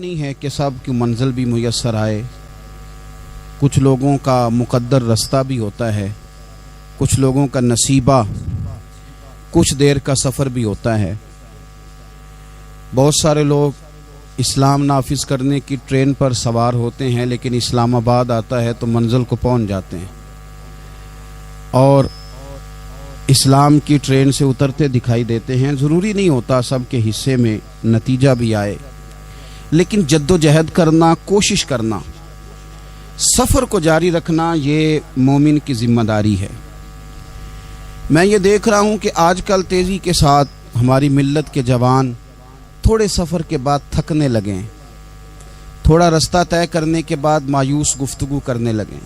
نہیں ہے کہ سب کی منزل بھی میسر آئے. کچھ لوگوں کا مقدر رستہ بھی ہوتا ہے, کچھ لوگوں کا نصیبہ کچھ دیر کا سفر بھی ہوتا ہے. بہت سارے لوگ اسلام نافذ کرنے کی ٹرین پر سوار ہوتے ہیں, لیکن اسلام آباد آتا ہے تو منزل کو پہنچ جاتے ہیں, اور اسلام کی ٹرین سے اترتے دکھائی دیتے ہیں. ضروری نہیں ہوتا سب کے حصے میں نتیجہ بھی آئے, لیکن جد و جہد کرنا, کوشش کرنا, سفر کو جاری رکھنا, یہ مومن کی ذمہ داری ہے. میں یہ دیکھ رہا ہوں کہ آج کل تیزی کے ساتھ ہماری ملت کے جوان تھوڑے سفر کے بعد تھکنے لگیں, تھوڑا رستہ طے کرنے کے بعد مایوس گفتگو کرنے لگیں.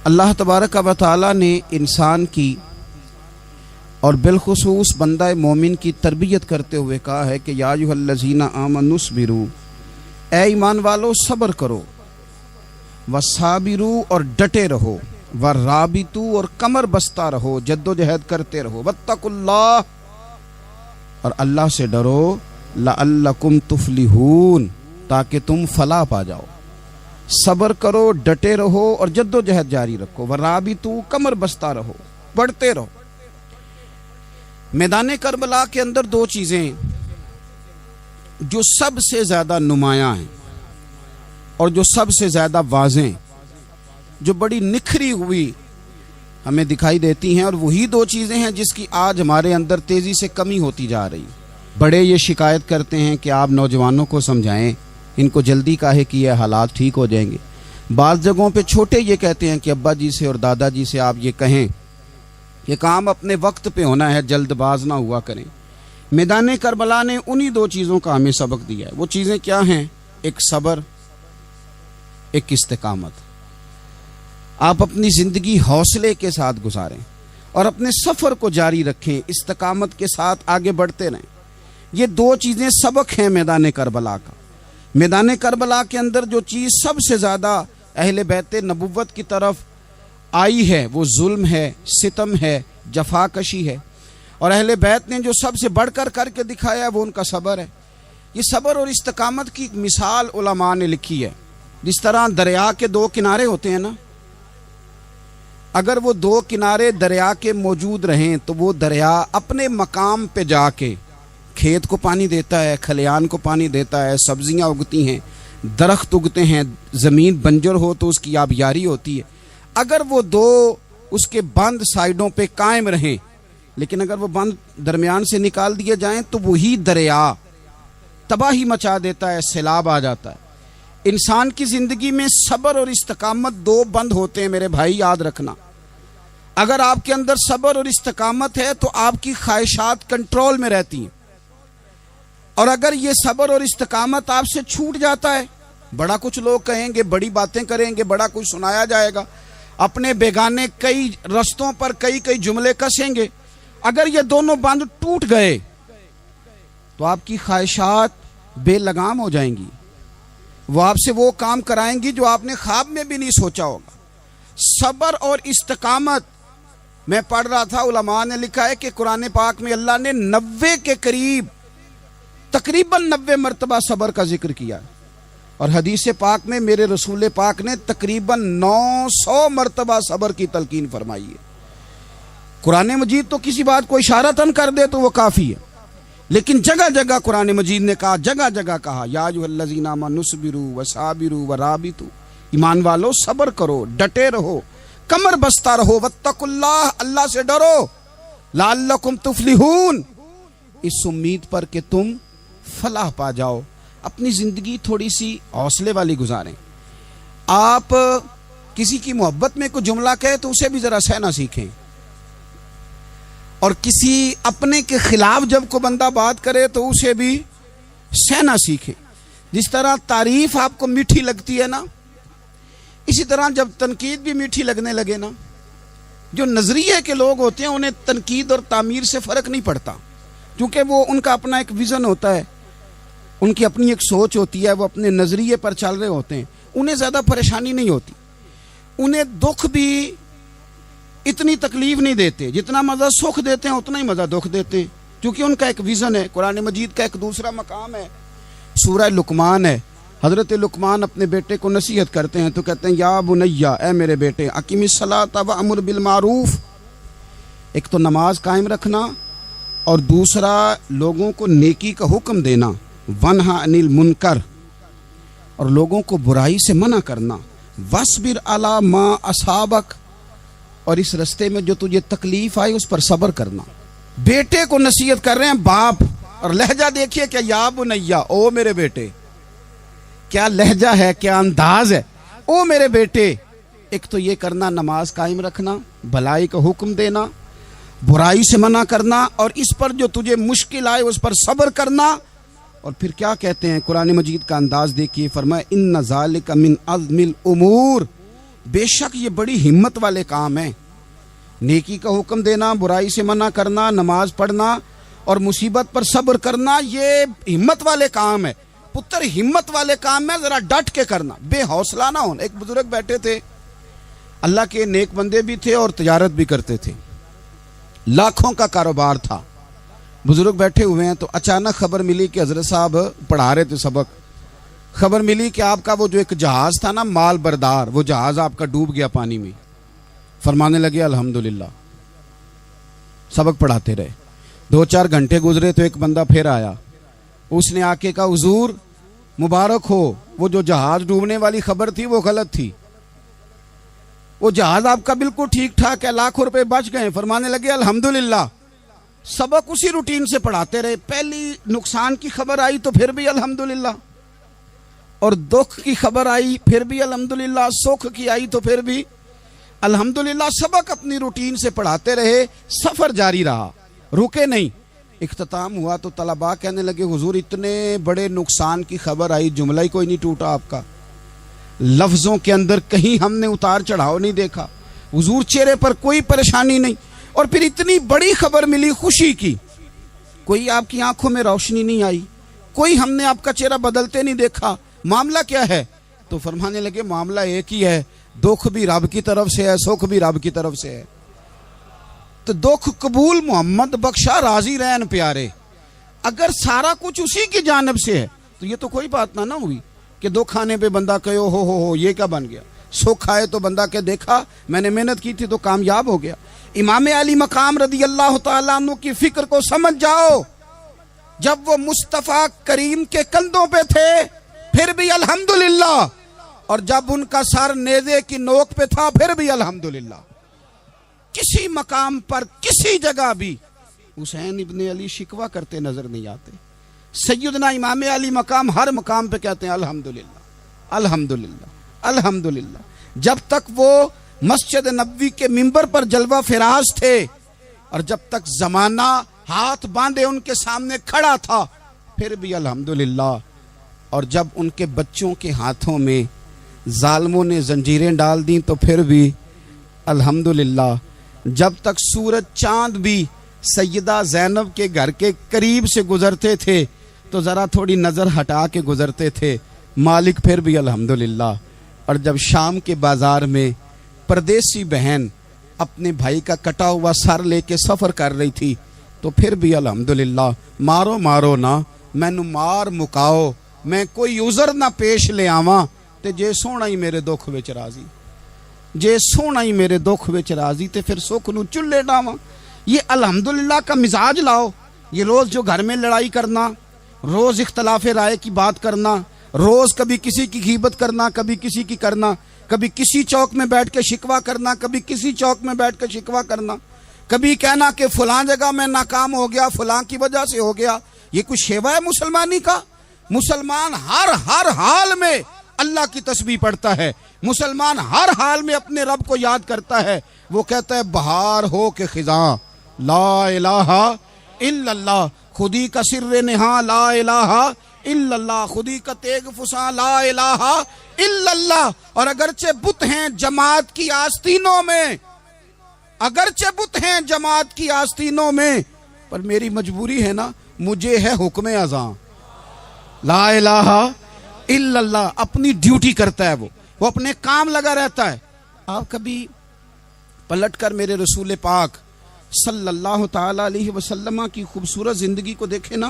اللہ تبارک و تعالی نے انسان کی اور بالخصوص بندہ مومن کی تربیت کرتے ہوئے کہا ہے کہ یا ایھا الذین آمنوا اصبروا, اے ایمان والو صبر کرو, وصابروا اور ڈٹے رہو, ورابطوا اور کمر بستہ رہو, جد و جہد کرتے رہو, واتقوا اللہ اور اللہ سے ڈرو, لعلکم تفلحون تاکہ تم فلاح پا جاؤ. صبر کرو, ڈٹے رہو اور جد و جہد جاری رکھو, ورابطوا کمر بستہ رہو, بڑھتے رہو. میدان کربلا کے اندر دو چیزیں جو سب سے زیادہ نمایاں ہیں اور جو سب سے زیادہ واضح, جو بڑی نکھری ہوئی ہمیں دکھائی دیتی ہیں, اور وہی دو چیزیں ہیں جس کی آج ہمارے اندر تیزی سے کمی ہوتی جا رہی. بڑے یہ شکایت کرتے ہیں کہ آپ نوجوانوں کو سمجھائیں, ان کو جلدی کاہے کہ یہ حالات ٹھیک ہو جائیں گے. بعض جگہوں پہ چھوٹے یہ کہتے ہیں کہ ابا جی سے اور دادا جی سے آپ یہ کہیں کہ کام اپنے وقت پہ ہونا ہے, جلد باز نہ ہوا کریں. میدان کربلا نے انہی دو چیزوں کا ہمیں سبق دیا ہے. وہ چیزیں کیا ہیں؟ ایک صبر, ایک استقامت. آپ اپنی زندگی حوصلے کے ساتھ گزاریں اور اپنے سفر کو جاری رکھیں, استقامت کے ساتھ آگے بڑھتے رہیں. یہ دو چیزیں سبق ہیں میدان کربلا کا. میدان کربلا کے اندر جو چیز سب سے زیادہ اہل بیت نبوت کی طرف آئی ہے وہ ظلم ہے, ستم ہے, جفا کشی ہے, اور اہل بیت نے جو سب سے بڑھ کر کے دکھایا ہے وہ ان کا صبر ہے. یہ صبر اور استقامت کی مثال علماء نے لکھی ہے. جس طرح دریا کے دو کنارے ہوتے ہیں نا, اگر وہ دو کنارے دریا کے موجود رہیں تو وہ دریا اپنے مقام پہ جا کے کھیت کو پانی دیتا ہے, کھلیان کو پانی دیتا ہے, سبزیاں اگتی ہیں, درخت اگتے ہیں, زمین بنجر ہو تو اس کی آبیاری ہوتی ہے. اگر وہ دو اس کے بند سائیڈوں پہ قائم رہیں, لیکن اگر وہ بند درمیان سے نکال دیے جائیں تو وہی دریا تباہی مچا دیتا ہے, سیلاب آ جاتا ہے. انسان کی زندگی میں صبر اور استقامت دو بند ہوتے ہیں میرے بھائی, یاد رکھنا. اگر آپ کے اندر صبر اور استقامت ہے تو آپ کی خواہشات کنٹرول میں رہتی ہیں, اور اگر یہ صبر اور استقامت آپ سے چھوٹ جاتا ہے, بڑا کچھ لوگ کہیں گے, بڑی باتیں کریں گے, بڑا کچھ سنایا جائے گا, اپنے بیگانے کئی رستوں پر کئی جملے کسیں گے. اگر یہ دونوں بند ٹوٹ گئے تو آپ کی خواہشات بے لگام ہو جائیں گی. وہ آپ سے وہ کام کرائیں گی جو آپ نے خواب میں بھی نہیں سوچا ہوگا. صبر اور استقامت, میں پڑھ رہا تھا علماء نے لکھا ہے کہ قرآن پاک میں اللہ نے 90 کے قریب, تقریباً 90 مرتبہ صبر کا ذکر کیا ہے, اور حدیث پاک میں میرے رسول پاک نے تقریباً 900 مرتبہ صبر کی تلقین فرمائی ہے. قرآن مجید تو کسی بات کو اشارتاً کر دے تو وہ کافی ہے, لیکن جگہ جگہ قرآن مجید نے کہا, جگہ جگہ کہا, یا ایھا الذین آمنوا اصبروا وصابروا ورابطوا, ایمان والو صبر کرو, ڈٹے رہو, کمر بستہ رہو, واتقوا اللہ, اللہ سے ڈرو, لعلکم تفلحون, اس امید پر کہ تم فلاح پا جاؤ. اپنی زندگی تھوڑی سی حوصلے والی گزاریں. آپ کسی کی محبت میں کوئی جملہ کہے تو اسے بھی ذرا سہنا سیکھیں, اور کسی اپنے کے خلاف جب کوئی بندہ بات کرے تو اسے بھی سہنا سیکھیں. جس طرح تعریف آپ کو میٹھی لگتی ہے نا, اسی طرح جب تنقید بھی میٹھی لگنے لگے نا, جو نظریے کے لوگ ہوتے ہیں انہیں تنقید اور تعمیر سے فرق نہیں پڑتا, کیونکہ وہ ان کا اپنا ایک ویژن ہوتا ہے, ان کی اپنی ایک سوچ ہوتی ہے, وہ اپنے نظریے پر چل رہے ہوتے ہیں, انہیں زیادہ پریشانی نہیں ہوتی. انہیں دکھ بھی اتنی تکلیف نہیں دیتے, جتنا مزہ سکھ دیتے ہیں اتنا ہی مزہ دکھ دیتے ہیں, کیونکہ ان کا ایک ویژن ہے. قرآن مجید کا ایک دوسرا مقام ہے, سورہ لقمان ہے. حضرت لقمان اپنے بیٹے کو نصیحت کرتے ہیں تو کہتے ہیں یا بنیا، اے میرے بیٹے، اقیم الصلاۃ وامر بالمعروف. ایک تو نماز قائم رکھنا اور دوسرا لوگوں کو نیکی کا حکم دینا، ونہا عن المنکر، اور لوگوں کو برائی سے منع کرنا، وَاصْبِرْ عَلَىٰ مَا أَصَابَكَ، اور اس رستے میں جو تجھے تکلیف آئی اس پر صبر کرنا. بیٹے کو نصیحت کر رہے ہیں باپ، اور لہجہ دیکھیے کہ یا بنیا، او میرے بیٹے. کیا لہجہ ہے، کیا انداز ہے. او میرے بیٹے. ایک تو یہ کرنا، نماز قائم رکھنا، بھلائی کا حکم دینا، برائی سے منع کرنا، اور اس پر جو تجھے مشکل آئے اس پر صبر کرنا. اور پھر کیا کہتے ہیں، قرآن مجید کا انداز دیکھیے، فرمایا ان ذالک من عزم الامور، بے شک یہ بڑی ہمت والے کام ہیں. نیکی کا حکم دینا، برائی سے منع کرنا، نماز پڑھنا اور مصیبت پر صبر کرنا، یہ ہمت والے کام ہے. پتر ہمت والے کام میں ذرا ڈٹ کے کرنا، بے حوصلہ نہ ہونا. ایک بزرگ بیٹھے تھے، اللہ کے نیک بندے بھی تھے اور تجارت بھی کرتے تھے، لاکھوں کا کاروبار تھا. بزرگ بیٹھے ہوئے ہیں تو اچانک خبر ملی کہ حضرت صاحب پڑھا رہے تھے سبق، خبر ملی کہ آپ کا وہ جو ایک جہاز تھا نا مال بردار، وہ جہاز آپ کا ڈوب گیا پانی میں. فرمانے لگے الحمدللہ. سبق پڑھاتے رہے. 2-4 گھنٹے گزرے تو ایک بندہ پھر آیا. اس نے آ کے کہا حضور مبارک ہو، وہ جو جہاز ڈوبنے والی خبر تھی وہ غلط تھی، وہ جہاز آپ کا بالکل ٹھیک ٹھاک ہے، لاکھوں روپے بچ گئے. فرمانے لگے الحمدللہ. سبق اسی روٹین سے پڑھاتے رہے. پہلی نقصان کی خبر آئی تو پھر بھی الحمدللہ، اور دکھ کی خبر آئی پھر بھی الحمدللہ، سکھ کی آئی تو پھر بھی الحمدللہ. سبق اپنی روٹین سے پڑھاتے رہے، سفر جاری رہا، رکے نہیں. اختتام ہوا تو طلباء کہنے لگے حضور اتنے بڑے نقصان کی خبر آئی، جملہ ہی کوئی نہیں ٹوٹا آپ کا، لفظوں کے اندر کہیں ہم نے اتار چڑھاؤ نہیں دیکھا، حضور چہرے پر کوئی پریشانی نہیں. اور پھر اتنی بڑی خبر ملی خوشی کی، کوئی آپ کی آنکھوں میں روشنی نہیں آئی، کوئی ہم نے آپ کا چہرہ بدلتے نہیں دیکھا. معاملہ کیا ہے؟ تو فرمانے لگے معاملہ ایک ہی ہے، دکھ بھی رب کی طرف سے ہے، سکھ بھی رب کی طرف سے ہے. تو دکھ قبول محمد بخشا راضی رہن پیارے. اگر سارا کچھ اسی کی جانب سے ہے تو یہ تو کوئی بات نہ ہوئی کہ دکھ آنے پہ بندہ کہے ہو یہ کیا بن گیا. سکھ آئے تو بندہ کہ دیکھا میں نے محنت کی تھی تو کامیاب ہو گیا. امام علی مقام رضی اللہ تعالیٰ عنہ کی فکر کو سمجھ جاؤ. جب وہ مصطفیٰ کریم کے کندھوں پہ تھے پھر بھی الحمدللہ، اور جب ان کا سر نیزے کی نوک پہ تھا پھر بھی الحمدللہ. کسی مقام پر کسی جگہ بھی حسین ابن علی شکوہ کرتے نظر نہیں آتے. سیدنا امام علی مقام ہر مقام پہ کہتے ہیں الحمدللہ الحمدللہ الحمدللہ. جب تک وہ مسجد نبوی کے منبر پر جلوہ فراز تھے اور جب تک زمانہ ہاتھ باندھے ان کے سامنے کھڑا تھا پھر بھی الحمدللہ. اور جب ان کے بچوں کے ہاتھوں میں ظالموں نے زنجیریں ڈال دیں تو پھر بھی الحمدللہ. جب تک سورج چاند بھی سیدہ زینب کے گھر کے قریب سے گزرتے تھے تو ذرا تھوڑی نظر ہٹا کے گزرتے تھے، مالک پھر بھی الحمدللہ. اور جب شام کے بازار میں پردیسی بہن اپنے بھائی کا کٹا ہوا سر لے کے سفر کر رہی تھی تو پھر بھی الحمدللہ. مارو نہ مینو مار مکاؤ، میں کوئی عذر نہ پیش لے آواں تے جے سونا ہی میرے دکھ وچ راضی، جے سونا ہی میرے دکھ وچ راضی تے پھر سکھ نو چلے ڈاواں. یہ الحمدللہ کا مزاج لاؤ. یہ روز جو گھر میں لڑائی کرنا، روز اختلاف رائے کی بات کرنا، روز کبھی کسی کی غیبت کرنا، کبھی کسی کی کرنا، کبھی کسی چوک میں بیٹھ کے شکوہ کرنا، کبھی کسی چوک میں بیٹھ کے شکوہ کرنا، کبھی کہنا کہ فلاں جگہ میں ناکام ہو گیا، فلاں کی وجہ سے ہو گیا. یہ کچھ شیوا ہے مسلمانی کا؟ مسلمان ہر حال میں اللہ کی تسبیح پڑھتا ہے. مسلمان ہر حال میں اپنے رب کو یاد کرتا ہے. وہ کہتا ہے بہار ہو کے خزاں لا الہ الا اللہ، خودی کا سر نہاں لا الہ الا اللہ، خودی کا تیغ فساں لا الہ الا اللہ. اور اگرچہ بت ہیں جماعت کی آستینوں میں، اگرچہ بت ہیں جماعت کی آستینوں میں، پر میری مجبوری ہے نا، مجھے ہے حکم اذاں لا الہ الا اللہ. اپنی ڈیوٹی کرتا ہے، وہ اپنے کام لگا رہتا ہے. آپ کبھی پلٹ کر میرے رسول پاک صلی اللہ تعالی علیہ وسلم کی خوبصورت زندگی کو دیکھیں نا.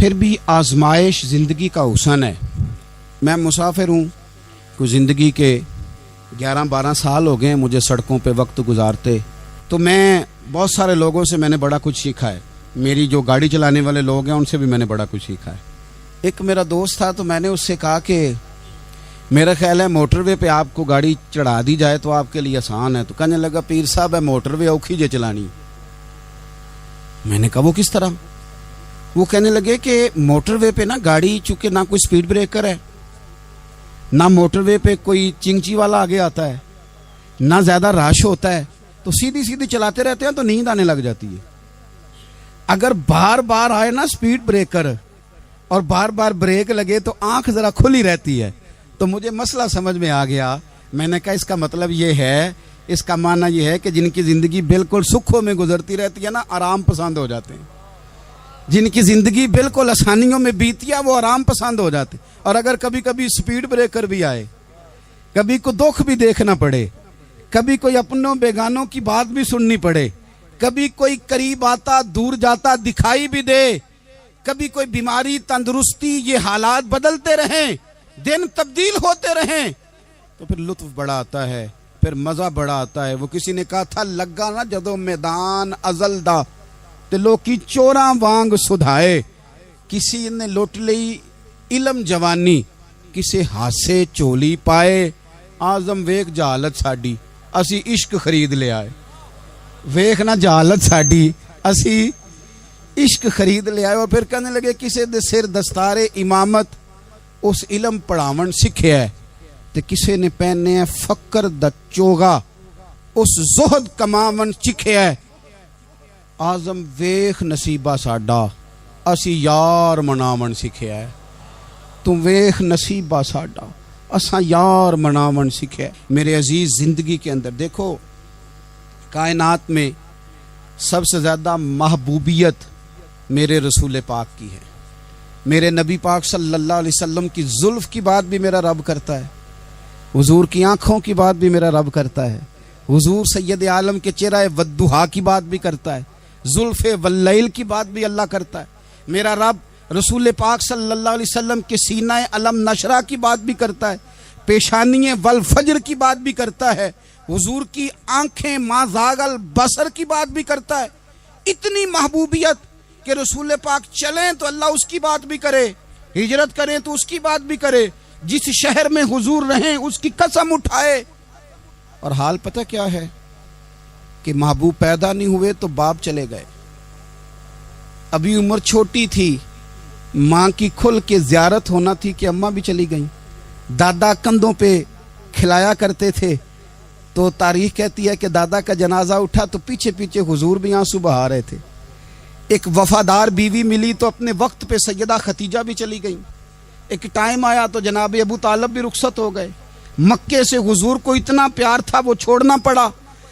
پھر بھی آزمائش زندگی کا حسن ہے. میں مسافر ہوں، کوئی زندگی کے 11-12 سال ہو گئے ہیں مجھے سڑکوں پہ وقت گزارتے. تو میں بہت سارے لوگوں سے میں نے بڑا کچھ سیکھا ہے. میری جو گاڑی چلانے والے لوگ ہیں ان سے بھی میں نے بڑا کچھ سیکھا ہے. ایک میرا دوست تھا تو میں نے اس سے کہا کہ میرا خیال ہے موٹر وے پہ آپ کو گاڑی چڑھا دی جائے تو آپ کے لیے آسان ہے. تو کہنے لگا پیر صاحب ہے موٹر وے اوکھی جے چلانی. میں نے کہا وہ کس طرح؟ وہ کہنے لگے کہ موٹر وے پہ نا گاڑی چونکہ نہ کوئی سپیڈ بریکر ہے، نہ موٹر وے پہ کوئی چنگچی والا آگے آتا ہے، نہ زیادہ رش ہوتا ہے، تو سیدھی سیدھی چلاتے رہتے ہیں تو نیند آنے لگ جاتی ہے. اگر بار بار آئے نا سپیڈ بریکر اور بار بار بریک لگے تو آنکھ ذرا کھلی رہتی ہے. تو مجھے مسئلہ سمجھ میں آ گیا. میں نے کہا اس کا مطلب یہ ہے، اس کا معنی یہ ہے کہ جن کی زندگی بالکل سکھوں میں گزرتی رہتی ہے نا آرام پسند ہو جاتے ہیں. جن کی زندگی بالکل آسانیوں میں بیتی ہے وہ آرام پسند ہو جاتے. اور اگر کبھی کبھی سپیڈ بریکر بھی آئے، کبھی کو دکھ بھی دیکھنا پڑے، کبھی کوئی اپنوں بیگانوں کی بات بھی سننی پڑے، کبھی کوئی قریب آتا دور جاتا دکھائی بھی دے، کبھی کوئی بیماری تندرستی، یہ حالات بدلتے رہیں، دن تبدیل ہوتے رہیں، تو پھر لطف بڑا آتا ہے، پھر مزہ بڑا آتا ہے. وہ کسی نے کہا تھا لگا نا جدو میدان ازل دا تے لوکی چوراں وانگ سدھائے. کسی نے لٹ لئی علم جوانی، کسے ہاسے چولی پائے. آزم ویک جہالت ساڈی اسی عشق خرید لے آئے. ویکھ نہ جہالت ساڈی اسی عشق خرید لے آئے. اور پھر کہنے لگے کسے دے سر دستار امامت اس علم پڑھاون سکھیا ہے، تے کسے نے پہنے ہے فقر دا چوگا اس زہد کماون سکھیا ہے. آزم ویخ نصیبہ ساڈا اسی یار مناون سکھیا ہے. تم ویخ نصیبہ ساڈا اساں یار مناون سکھیا ہے. میرے عزیز زندگی کے اندر دیکھو، کائنات میں سب سے زیادہ محبوبیت میرے رسول پاک کی ہے. میرے نبی پاک صلی اللہ علیہ وسلم کی زلف کی بات بھی میرا رب کرتا ہے، حضور کی آنکھوں کی بات بھی میرا رب کرتا ہے، حضور سید عالم کے چہرہ والضحیٰ کی بات بھی کرتا ہے، زلف واللیل کی بات بھی اللہ کرتا ہے. میرا رب رسول پاک صلی اللہ علیہ وسلم کے سینہ علم نشرہ کی بات بھی کرتا ہے، پیشانی والفجر کی بات بھی کرتا ہے، حضور کی آنکھیں ما زاغ البصر کی بات بھی کرتا ہے. اتنی محبوبیت کہ رسول پاک چلیں تو اللہ اس کی بات بھی کرے، ہجرت کریں تو اس کی بات بھی کرے، جس شہر میں حضور رہیں اس کی قسم اٹھائے. اور حال پتہ کیا ہے کہ محبوب پیدا نہیں ہوئے تو باپ چلے گئے. ابھی عمر چھوٹی تھی، ماں کی کھل کے زیارت ہونا تھی کہ اماں بھی چلی گئیں. دادا کندھوں پہ کھلایا کرتے تھے تو تاریخ کہتی ہے کہ دادا کا جنازہ اٹھا تو پیچھے پیچھے حضور بھی آنسو بہا رہے تھے. ایک وفادار بیوی ملی تو اپنے وقت پہ سیدہ خدیجہ بھی چلی گئیں. ایک ٹائم آیا تو جناب ابو طالب بھی رخصت ہو گئے. مکے سے حضور کو اتنا پیار تھا وہ چھوڑنا پڑا.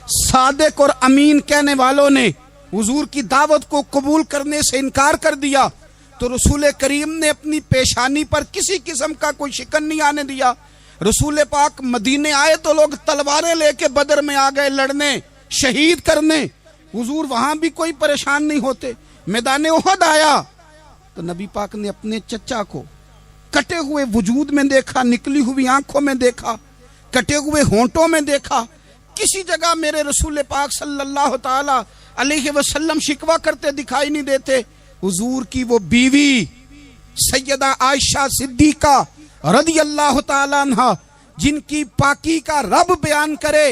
صادق اور امین کہنے والوں نے حضور کی دعوت کو قبول کرنے سے انکار کر دیا تو رسول کریم نے اپنی پیشانی پر کسی قسم کا کوئی شکن نہیں آنے دیا. رسول پاک مدینے آئے تو لوگ تلواریں لے کے بدر میں آ گئے لڑنے، شہید کرنے. حضور وہاں بھی کوئی پریشان نہیں ہوتے. میدان احد آیا تو نبی پاک نے اپنے چچا کو کٹے ہوئے وجود میں دیکھا، نکلی ہوئی آنکھوں میں دیکھا، کٹے ہوئے ہونٹوں میں دیکھا. کسی جگہ میرے رسول پاک صلی اللہ تعالی علیہ وسلم شکوہ کرتے دکھائی نہیں دیتے. حضور کی وہ بیوی سیدہ عائشہ صدیقہ رضی اللہ تعالی عنہ جن کی پاکی کا رب بیان کرے،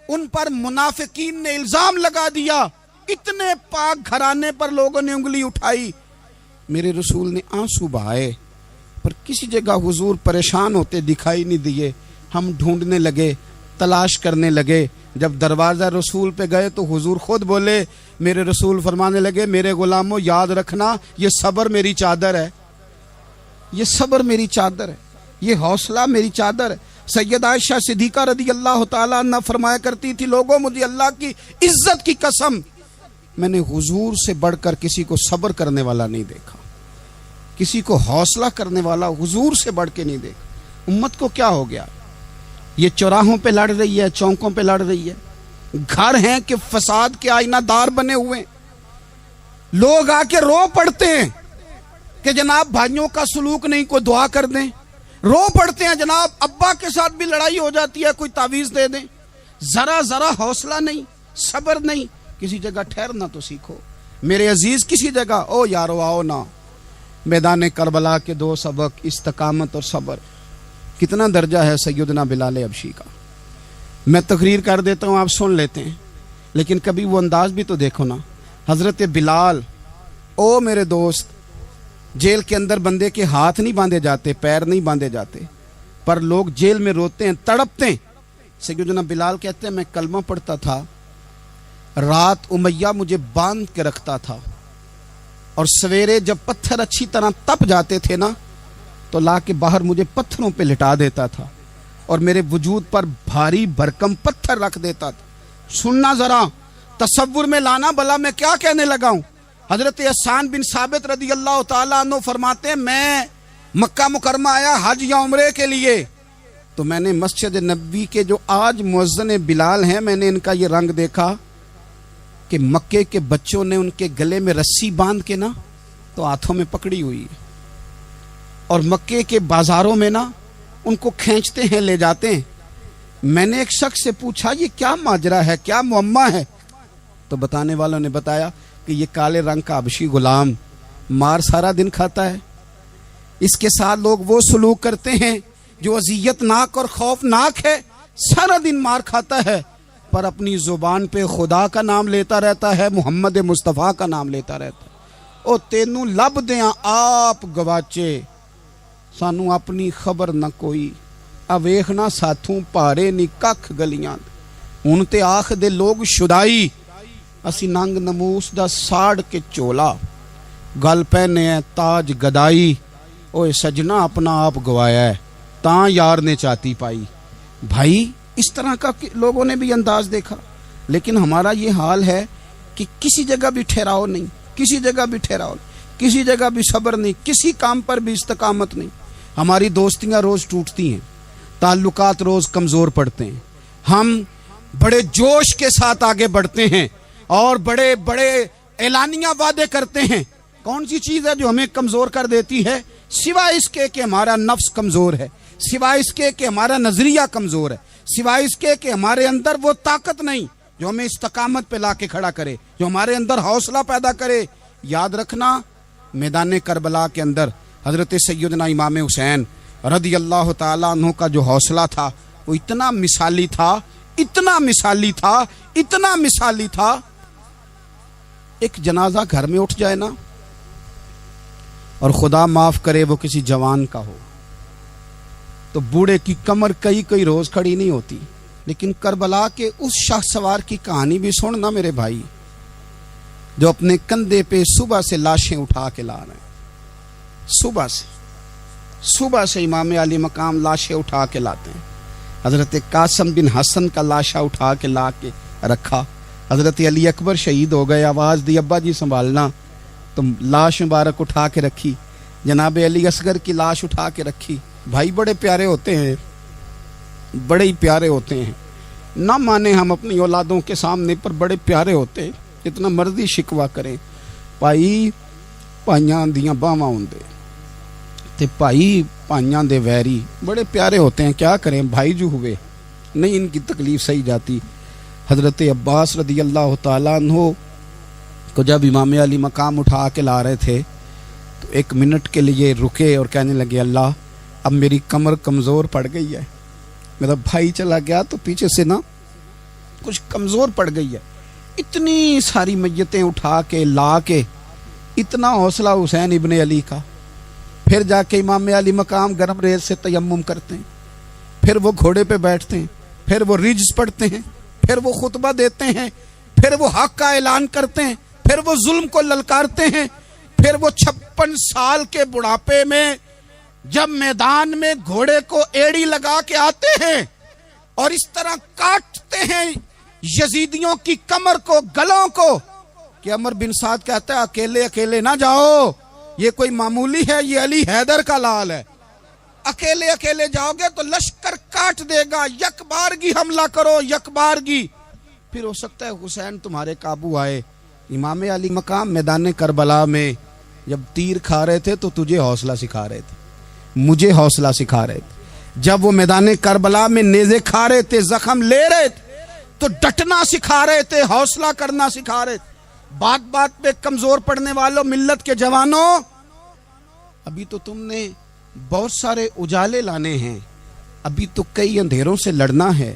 ان پر منافقین نے الزام لگا دیا. اتنے پاک گھرانے پر لوگوں نے انگلی اٹھائی. میرے رسول نے آنسو بہائے پر کسی جگہ حضور پریشان ہوتے دکھائی نہیں دیے. ہم ڈھونڈنے لگے، تلاش کرنے لگے. جب دروازہ رسول پہ گئے تو حضور خود بولے. میرے رسول فرمانے لگے میرے غلاموں یاد رکھنا یہ صبر میری چادر ہے، یہ صبر میری چادر ہے، یہ حوصلہ میری چادر ہے. سیدہ عائشہ صدیقہ رضی اللہ تعالیٰ عنہ فرمایا کرتی تھی لوگوں مجھے اللہ کی عزت کی قسم میں نے حضور سے بڑھ کر کسی کو صبر کرنے والا نہیں دیکھا، کسی کو حوصلہ کرنے والا حضور سے بڑھ کے نہیں دیکھا. امت کو کیا ہو گیا؟ یہ چوراہوں پہ لڑ رہی ہے، چوکوں پہ لڑ رہی ہے. گھر ہیں کہ فساد کے آئینہ دار بنے ہوئے. لوگ آ کے رو پڑتے ہیں کہ جناب بھائیوں کا سلوک نہیں، کوئی دعا کر دیں، رو پڑتے ہیں جناب، ابا کے ساتھ بھی لڑائی ہو جاتی ہے، کوئی تعویذ دے دیں، ذرا حوصلہ نہیں، صبر نہیں، کسی جگہ ٹھہرنا تو سیکھو میرے عزیز، کسی جگہ او یارو آؤ نا، میدان کربلا کے 2 سبق، استقامت اور صبر۔ کتنا درجہ ہے سیدنا بلال حبشی کا، میں تقریر کر دیتا ہوں، آپ سن لیتے ہیں، لیکن کبھی وہ انداز بھی تو دیکھو نا۔ حضرت بلال، او میرے دوست، جیل کے اندر بندے کے ہاتھ نہیں باندھے جاتے، پیر نہیں باندھے جاتے، پر لوگ جیل میں روتے ہیں، تڑپتے ہیں۔ سیدنا بلال کہتے ہیں میں کلمہ پڑھتا تھا، رات امیہ مجھے باندھ کے رکھتا تھا، اور سویرے جب پتھر اچھی طرح تپ جاتے تھے نا تو لا کے باہر مجھے پتھروں پہ لٹا دیتا تھا، اور میرے وجود پر بھاری بھرکم پتھر رکھ دیتا تھا۔ سننا ذرا، تصور میں لانا، بلا میں کیا کہنے لگا ہوں۔ حضرت حسان بن ثابت رضی اللہ تعالیٰ عنہ فرماتے ہیں میں مکہ مکرمہ آیا حج یا عمرے کے لیے، تو میں نے مسجد نبوی کے جو آج مؤذن بلال ہیں، میں نے ان کا یہ رنگ دیکھا کہ مکے کے بچوں نے ان کے گلے میں رسی باندھ کے نا تو ہاتھوں میں پکڑی ہوئی ہے، اور مکے کے بازاروں میں نا ان کو کھینچتے ہیں، لے جاتے ہیں۔ میں نے ایک شخص سے پوچھا یہ کیا ماجرا ہے، کیا معمہ ہے؟ تو بتانے والوں نے بتایا کہ یہ کالے رنگ کا حبشی غلام مار سارا دن کھاتا ہے، اس کے ساتھ لوگ وہ سلوک کرتے ہیں جو اذیت ناک اور خوفناک ہے، سارا دن مار کھاتا ہے پر اپنی زبان پہ خدا کا نام لیتا رہتا ہے، محمد مصطفیٰ کا نام لیتا رہتا ہے۔ او تینوں لب دیاں آپ گواچے، سانو اپنی خبر نہ کوئی، اویخنا ساتھوں پارے نی ککھ گلیاں، ہن تے آخ دے لوگ شدائی، اسی ننگ نموس دا ساڑ کے چولا، گل پہنے ہے تاج گدائی، اوے سجنا اپنا آپ گوایا ہے، تاں یار نے چاتی پائی۔ بھائی اس طرح کا لوگوں نے بھی انداز دیکھا، لیکن ہمارا یہ حال ہے کہ کسی جگہ بھی ٹھہراؤ نہیں، کسی جگہ بھی ٹھہراؤ نہیں، کسی جگہ بھی صبر نہیں، کسی کام پر بھی استقامت نہیں۔ ہماری دوستیاں روز ٹوٹتی ہیں، تعلقات روز کمزور پڑتے ہیں، ہم بڑے جوش کے ساتھ آگے بڑھتے ہیں اور بڑے بڑے اعلانیہ وعدے کرتے ہیں۔ کون سی چیز ہے جو ہمیں کمزور کر دیتی ہے؟ سوائے اس کے کہ ہمارا نفس کمزور ہے، سوائے اس کے کہ ہمارا نظریہ کمزور ہے، سوائے اس کے کہ ہمارے اندر وہ طاقت نہیں جو ہمیں استقامت پہ لا کے کھڑا کرے، جو ہمارے اندر حوصلہ پیدا کرے۔ یاد رکھنا میدان کربلا کے اندر حضرت سیدنا امام حسین رضی اللہ تعالیٰ عنہ کا جو حوصلہ تھا وہ اتنا مثالی تھا، اتنا مثالی تھا، اتنا مثالی تھا۔ ایک جنازہ گھر میں اٹھ جائے نا، اور خدا معاف کرے وہ کسی جوان کا ہو، تو بوڑھے کی کمر کئی روز کھڑی نہیں ہوتی۔ لیکن کربلا کے اس شاہ سوار کی کہانی بھی سننا میرے بھائی، جو اپنے کندھے پہ صبح سے لاشیں اٹھا کے لا رہے ہیں، صبح سے امام علی مقام لاشیں اٹھا کے لاتے ہیں۔ حضرت قاسم بن حسن کا لاشا اٹھا کے لا کے رکھا، حضرت علی اکبر شہید ہو گئے، آواز دی ابا جی سنبھالنا، تو لاش مبارک اٹھا کے رکھی، جناب علی اصغر کی لاش اٹھا کے رکھی۔ بھائی بڑے پیارے ہوتے ہیں، بڑے ہی پیارے ہوتے ہیں، نہ مانے ہم اپنی اولادوں کے سامنے، پر بڑے پیارے ہوتے ہیں، جتنا مرضی شکوا کریں۔ بھائی پائیاں دیاں باواں ہوندے تے بھائی پائیاں دے ویری، بڑے پیارے ہوتے ہیں، کیا کریں بھائی جو ہوئے نہیں ان کی تکلیف سہی جاتی۔ حضرت عباس رضی اللہ تعالیٰ عنہ کو جب امام علی مقام اٹھا کے لا رہے تھے تو 1 منٹ کے لیے رکے اور کہنے لگے اللہ اب میری کمر کمزور پڑ گئی ہے، میرا بھائی چلا گیا تو پیچھے سے نا کچھ کمزور پڑ گئی ہے۔ اتنی ساری میتیں اٹھا کے لا کے، اتنا حوصلہ حسین ابن علی کا، پھر جا کے امام علی مقام گرم ریت سے تیمم کرتے ہیں، پھر وہ گھوڑے پہ بیٹھتے ہیں، پھر وہ رجز پڑھتے ہیں، پھر وہ خطبہ دیتے ہیں، پھر وہ حق کا اعلان کرتے ہیں، پھر وہ ظلم کو للکارتے ہیں، پھر وہ 56 سال کے بڑھاپے میں جب میدان میں گھوڑے کو ایڑی لگا کے آتے ہیں اور اس طرح کاٹتے ہیں یزیدیوں کی کمر کو، گلوں کو، کہ عمر بن سعد کہتا ہے اکیلے اکیلے نہ جاؤ، یہ کوئی معمولی ہے، یہ علی حیدر کا لال ہے، اکیلے اکیلے جاؤ گے تو لشکر کاٹ دے گا، یک بارگی حملہ کرو، یک بارگی، پھر ہو سکتا ہے حسین تمہارے قابو آئے۔ امام علی مقام میدان کربلا میں جب تیر کھا رہے تھے تو تجھے حوصلہ سکھا رہے تھے، مجھے حوصلہ سکھا رہے تھے۔ جب وہ میدان کربلا میں نیزے کھا رہے تھے، زخم لے رہے تھے، تو ڈٹنا سکھا رہے تھے، حوصلہ کرنا سکھا رہے تھے۔ بات بات پہ کمزور پڑنے والوں، ملت کے جوانوں، ابھی تو تم نے بہت سارے اجالے لانے ہیں، ابھی تو کئی اندھیروں سے لڑنا ہے،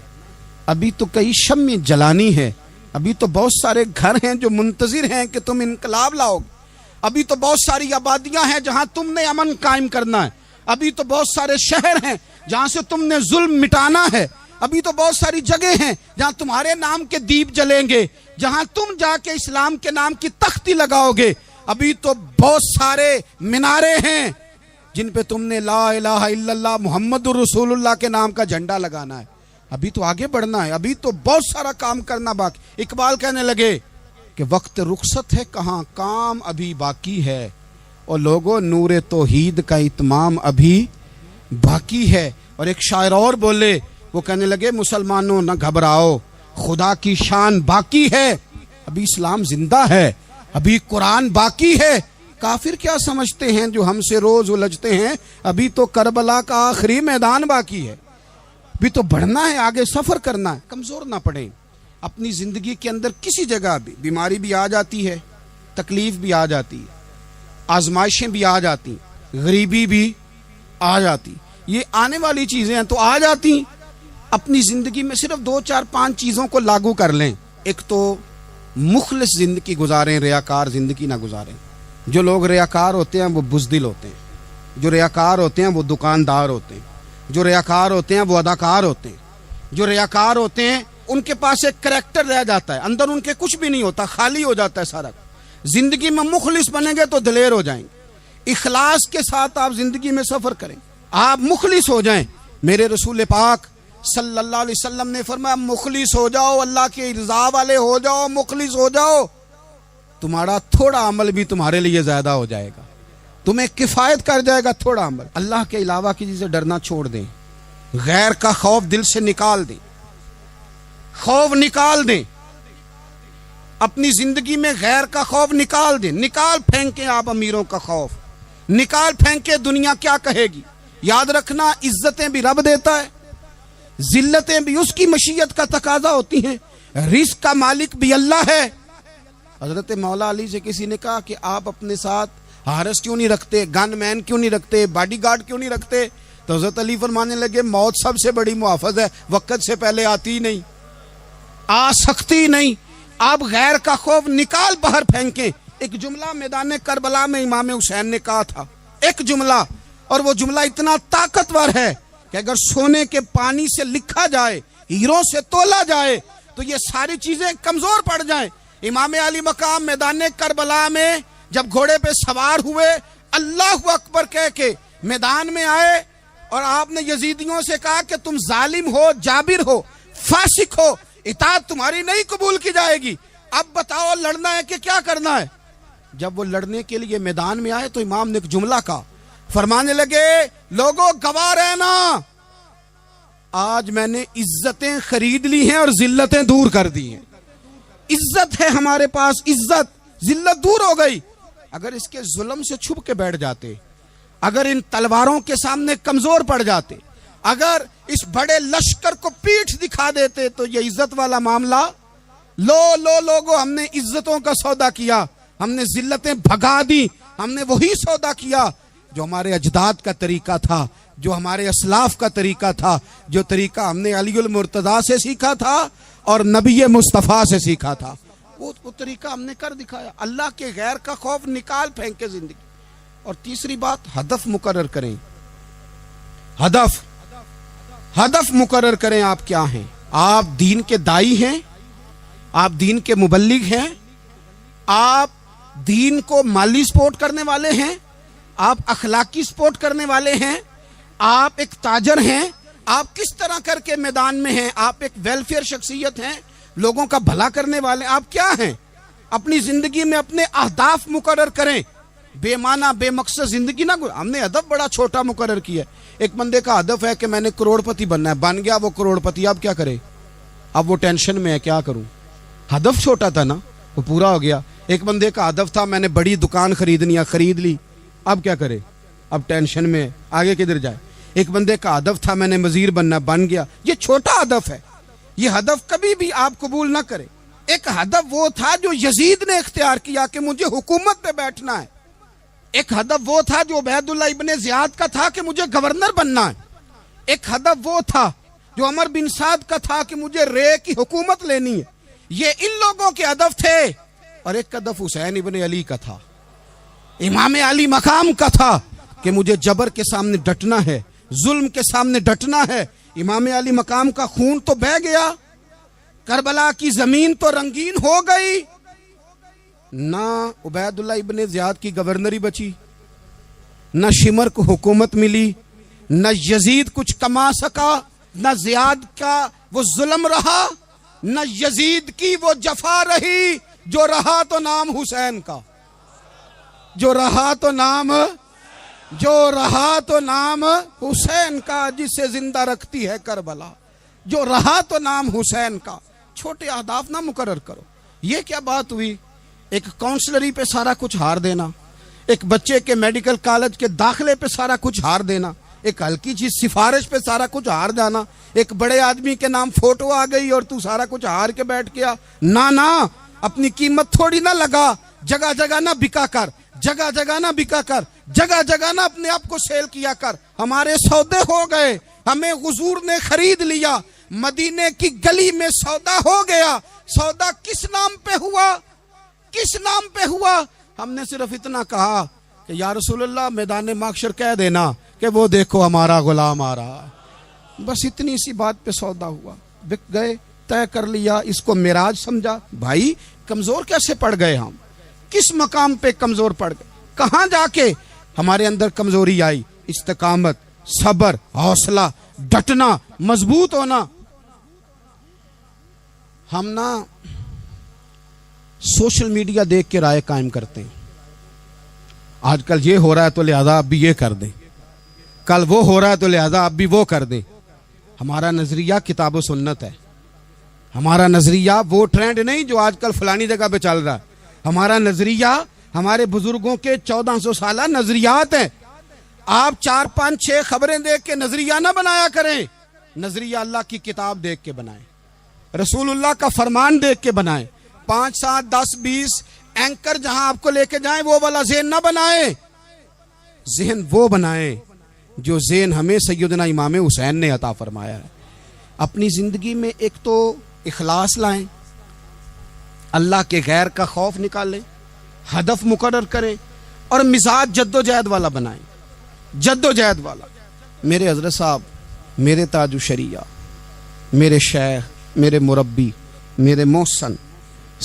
ابھی تو کئی شمع جلانی ہے، ابھی تو بہت سارے گھر ہیں جو منتظر ہیں کہ تم انقلاب لاؤ گے، ابھی تو بہت ساری آبادیاں ہیں جہاں تم نے امن قائم کرنا ہے، ابھی تو بہت سارے شہر ہیں جہاں سے تم نے ظلم مٹانا ہے، ابھی تو بہت ساری جگہ ہیں جہاں تمہارے نام کے دیپ جلیں گے، جہاں تم جا کے اسلام کے نام کی تختی لگاؤ گے، ابھی تو بہت سارے مینارے ہیں جن پہ تم نے لا الہ الا اللہ محمد الرسول اللہ کے نام کا جھنڈا لگانا ہے، ابھی تو آگے بڑھنا ہے، ابھی تو بہت سارا کام کرنا باقی۔ اقبال کہنے لگے کہ وقت رخصت ہے کہاں، کام ابھی باقی ہے، اور لوگوں نور توحید کا اتمام ابھی باقی ہے۔ اور ایک شاعر اور بولے، وہ کہنے لگے مسلمانوں نہ گھبراؤ، خدا کی شان باقی ہے، ابھی اسلام زندہ ہے، ابھی قرآن باقی ہے۔ کافر کیا سمجھتے ہیں جو ہم سے روز الجھتے ہیں، ابھی تو کربلا کا آخری میدان باقی ہے، ابھی تو بڑھنا ہے، آگے سفر کرنا ہے۔ کمزور نہ پڑیں، اپنی زندگی کے اندر کسی جگہ بھی بیماری بھی آ جاتی ہے، تکلیف بھی آ جاتی ہے، آزمائشیں بھی آ جاتی، غریبی بھی آ جاتی، یہ آنے والی چیزیں ہیں تو آ جاتی۔ اپنی زندگی میں صرف 2 4 5 چیزوں کو لاگو کر لیں۔ ایک تو مخلص زندگی گزاریں، ریاکار زندگی نہ گزاریں۔ جو لوگ ریاکار ہوتے ہیں وہ بزدل ہوتے ہیں، جو ریاکار ہوتے ہیں وہ دکاندار ہوتے ہیں، جو ریاکار ہوتے ہیں وہ اداکار ہوتے ہیں، جو ریاکار ہوتے ہیں ان کے پاس ایک کریکٹر رہ جاتا ہے، اندر ان کے کچھ بھی نہیں ہوتا، خالی ہو جاتا ہے سارا۔ زندگی میں مخلص بنیں گے تو دلیر ہو جائیں گے، اخلاص کے ساتھ آپ زندگی میں سفر کریں، آپ مخلص ہو جائیں۔ میرے رسول پاک صلی اللہ علیہ وسلم نے فرمایا مخلص ہو جاؤ، اللہ کے رضا والے ہو جاؤ، مخلص ہو جاؤ، تمہارا تھوڑا عمل بھی تمہارے لیے زیادہ ہو جائے گا، تمہیں کفایت کر جائے گا تھوڑا عمل۔ اللہ کے علاوہ کسی سے ڈرنا چھوڑ دیں، غیر کا خوف دل سے نکال دیں، خوف نکال دیں، اپنی زندگی میں غیر کا خوف نکال دیں، نکال پھینکیں آپ امیروں کا خوف، نکال پھینکیں دنیا کیا کہے گی۔ یاد رکھنا عزتیں بھی رب دیتا ہے، ذلتیں بھی اس کی مشیت کا تقاضا ہوتی ہیں، رزق کا مالک بھی اللہ ہے۔ حضرت مولا علی سے کسی نے کہا کہ آپ اپنے ساتھ حارس کیوں نہیں رکھتے، گن مین کیوں نہیں رکھتے، باڈی گارڈ کیوں نہیں رکھتے؟ تو حضرت علی فرمانے لگے موت سب سے بڑی محافظ ہے، وقت سے پہلے آتی نہیں، آ سکتی نہیں۔ آپ غیر کا خوف نکال باہر پھینکیں۔ ایک جملہ میدان کربلا میں امام حسین نے کہا تھا، ایک جملہ، اور وہ جملہ اتنا طاقتور ہے کہ اگر سونے کے پانی سے لکھا جائے، ہیروں سے تولا جائے تو یہ ساری چیزیں کمزور پڑ جائیں۔ امام علی مقام میدان کربلا میں جب گھوڑے پہ سوار ہوئے، اللہ اکبر کہہ کے میدان میں آئے، اور آپ نے یزیدیوں سے کہا کہ تم ظالم ہو، جابر ہو، فاسق ہو، اطاعت تمہاری نہیں قبول کی جائے گی، اب بتاؤ لڑنا ہے کہ کیا کرنا ہے۔ جب وہ لڑنے کے لیے میدان میں آئے تو امام نے ایک جملہ کہا، فرمانے لگے لوگوں گواہ رہنا، آج میں نے عزتیں خرید لی ہیں اور ذلتیں دور کر دی ہیں۔ عزت ہے ہمارے پاس، عزت، ذلت دور ہو گئی۔ اگر اس کے ظلم سے چھپ کے بیٹھ جاتے، اگر ان تلواروں کے سامنے کمزور پڑ جاتے، اگر اس بڑے لشکر کو پیٹھ دکھا دیتے تو یہ عزت والا معاملہ لوگوں ہم نے عزتوں کا سودا کیا، ہم نے ذلتیں بھگا دی، ہم نے وہی سودا کیا جو ہمارے اجداد کا طریقہ تھا، جو ہمارے اسلاف کا طریقہ تھا، جو طریقہ ہم نے علی المرتضیٰ سے سیکھا تھا اور نبی مصطفیٰ سے سیکھا تھا، وہ طریقہ ہم نے کر دکھایا۔ اللہ کے غیر کا خوف نکال پھینکے زندگی۔ اور تیسری بات، ہدف مقرر کریں، ہدف مقرر کریں۔ آپ کیا ہیں؟ آپ دین کے دائی ہیں، آپ دین کے مبلغ ہیں، آپ دین کو مالی سپورٹ کرنے والے ہیں، آپ اخلاقی سپورٹ کرنے والے ہیں، آپ ایک تاجر ہیں، آپ کس طرح کر کے میدان میں ہیں، آپ ایک ویلفیئر شخصیت ہیں، لوگوں کا بھلا کرنے والے، آپ کیا ہیں؟ اپنی زندگی میں اپنے اہداف مقرر کریں، بے معنی بے مقصد زندگی نہ ہم نے ہدف بڑا چھوٹا مقرر کیا ہے۔ ایک بندے کا ہدف ہے کہ میں نے کروڑ پتی بننا ہے، بن گیا وہ کروڑ پتی، اب کیا کرے؟ اب وہ ٹینشن میں ہے کیا کروں، ہدف چھوٹا تھا نا، وہ پورا ہو گیا۔ ایک بندے کا ہدف تھا میں نے بڑی دکان خریدنی ہے، خرید لی، اب کیا کرے؟ اب ٹینشن میں آگے کدھر جائے۔ ایک بندے کا ہدف تھا میں نے وزیر بننا، بن گیا، یہ چھوٹا ہدف ہے، یہ ہدف کبھی بھی آپ قبول نہ کریں۔ ایک ہدف وہ تھا جو یزید نے اختیار کیا کہ مجھے حکومت پہ بیٹھنا ہے، ایک ہدف وہ تھا جو عبید اللہ ابن زیاد کا تھا کہ مجھے گورنر بننا ہے، ایک ہدف وہ تھا جو عمر بن سعد کا تھا کہ مجھے رے کی حکومت لینی ہے، یہ ان لوگوں کے ہدف تھے۔ اور ایک ہدف حسین ابن علی کا تھا، امام علی مقام کا تھا کہ مجھے جبر کے سامنے ڈٹنا ہے، ظلم کے سامنے ڈٹنا ہے۔ امام علی مقام کا خون تو بہہ گیا، کربلا کی زمین تو رنگین ہو گئی، نہ عبید اللہ ابن زیاد کی گورنری بچی، نہ شمر کو حکومت ملی، نہ یزید کچھ کما سکا، نہ زیاد کا وہ ظلم رہا، نہ یزید کی وہ جفا رہی، جو رہا تو نام حسین کا، جو رہا تو نام حسین کا، جسے زندہ رکھتی ہے کربلا، جو رہا تو نام حسین کا۔ چھوٹے اہداف نہ مقرر کرو۔ یہ کیا بات ہوئی؟ ایک کونسلری پہ سارا کچھ ہار دینا، ایک بچے کے میڈیکل کالج کے داخلے پہ سارا کچھ ہار دینا، ایک ہلکی چیز سفارش پہ سارا کچھ ہار جانا، ایک بڑے آدمی کے نام فوٹو آ گئی اور تو سارا کچھ ہار کے بیٹھ گیا۔ نہ اپنی قیمت تھوڑی نہ لگا، جگہ جگہ نہ بکا کر، جگہ جگہ نہ بکا کر، جگہ جگہ نہ اپنے آپ کو سیل کیا کر۔ ہمارے سودے ہو گئے، ہمیں حضور نے خرید لیا، مدینے کی گلی میں سودا ہو گیا۔ سودا کس نام پہ ہوا؟ کس نام پہ ہوا؟ ہم نے صرف اتنا کہا کہ یا رسول اللہ میدان محشر کہہ دینا کہ وہ دیکھو ہمارا غلام آ رہا ہے، بس اتنی سی بات پہ سودا ہوا، بک گئے، طے کر لیا، اس کو معراج سمجھا۔ بھائی کمزور کیسے پڑ گئے ہم؟ کس مقام پہ کمزور پڑ گئے؟ کہاں جا کے ہمارے اندر کمزوری آئی؟ استقامت، صبر، حوصلہ، ڈٹنا، مضبوط ہونا۔ ہم نا سوشل میڈیا دیکھ کے رائے قائم کرتے ہیں، آج کل یہ ہو رہا ہے تو لہذا اب بھی یہ کر دیں، کل وہ ہو رہا ہے تو لہذا اب بھی وہ کر دیں۔ ہمارا نظریہ کتاب و سنت ہے، ہمارا نظریہ وہ ٹرینڈ نہیں جو آج کل فلانی جگہ پہ چل رہا ہے، ہمارا نظریہ ہمارے بزرگوں کے 1400 سالہ نظریات ہیں۔ آپ 4 5 6 خبریں دیکھ کے نظریہ نہ بنایا کریں، نظریہ اللہ کی کتاب دیکھ کے بنائیں، رسول اللہ کا فرمان دیکھ کے بنائیں۔ 5 7 10 20 اینکر جہاں آپ کو لے کے جائیں وہ والا ذہن نہ بنائیں، ذہن وہ بنائیں جو ذہن ہمیں سیدنا امام حسین نے عطا فرمایا ہے۔ اپنی زندگی میں ایک تو اخلاص لائیں، اللہ کے غیر کا خوف نکالیں، ہدف مقرر کریں اور مزاج جد و جہد والا بنائیں، جد و جہد والا۔ میرے حضرت صاحب، میرے تاج الشریعہ، میرے شیخ، میرے مربی، میرے محسن،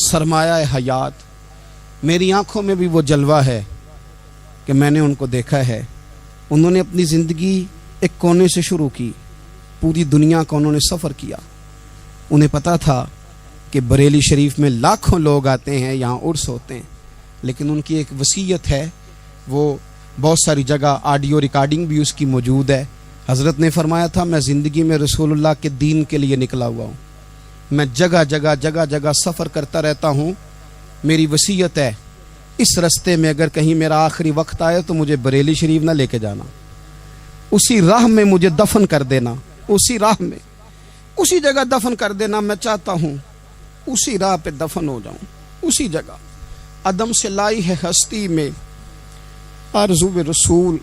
سرمایہ حیات، میری آنکھوں میں بھی وہ جلوہ ہے کہ میں نے ان کو دیکھا ہے۔ انہوں نے اپنی زندگی ایک کونے سے شروع کی، پوری دنیا کا انہوں نے سفر کیا۔ انہیں پتا تھا کہ بریلی شریف میں لاکھوں لوگ آتے ہیں، یہاں عرس ہوتے ہیں، لیکن ان کی ایک وصیت ہے، وہ بہت ساری جگہ آڈیو ریکارڈنگ بھی اس کی موجود ہے۔ حضرت نے فرمایا تھا میں زندگی میں رسول اللہ کے دین کے لیے نکلا ہوا ہوں، میں جگہ جگہ سفر کرتا رہتا ہوں، میری وصیت ہے اس رستے میں اگر کہیں میرا آخری وقت آئے تو مجھے بریلی شریف نہ لے کے جانا، اسی راہ میں مجھے دفن کر دینا، اسی راہ میں، اسی جگہ دفن کر دینا۔ میں چاہتا ہوں اسی راہ پہ دفن ہو جاؤں، اسی جگہ۔ عدم سے لائی ہے ہستی میں آرزو رسول،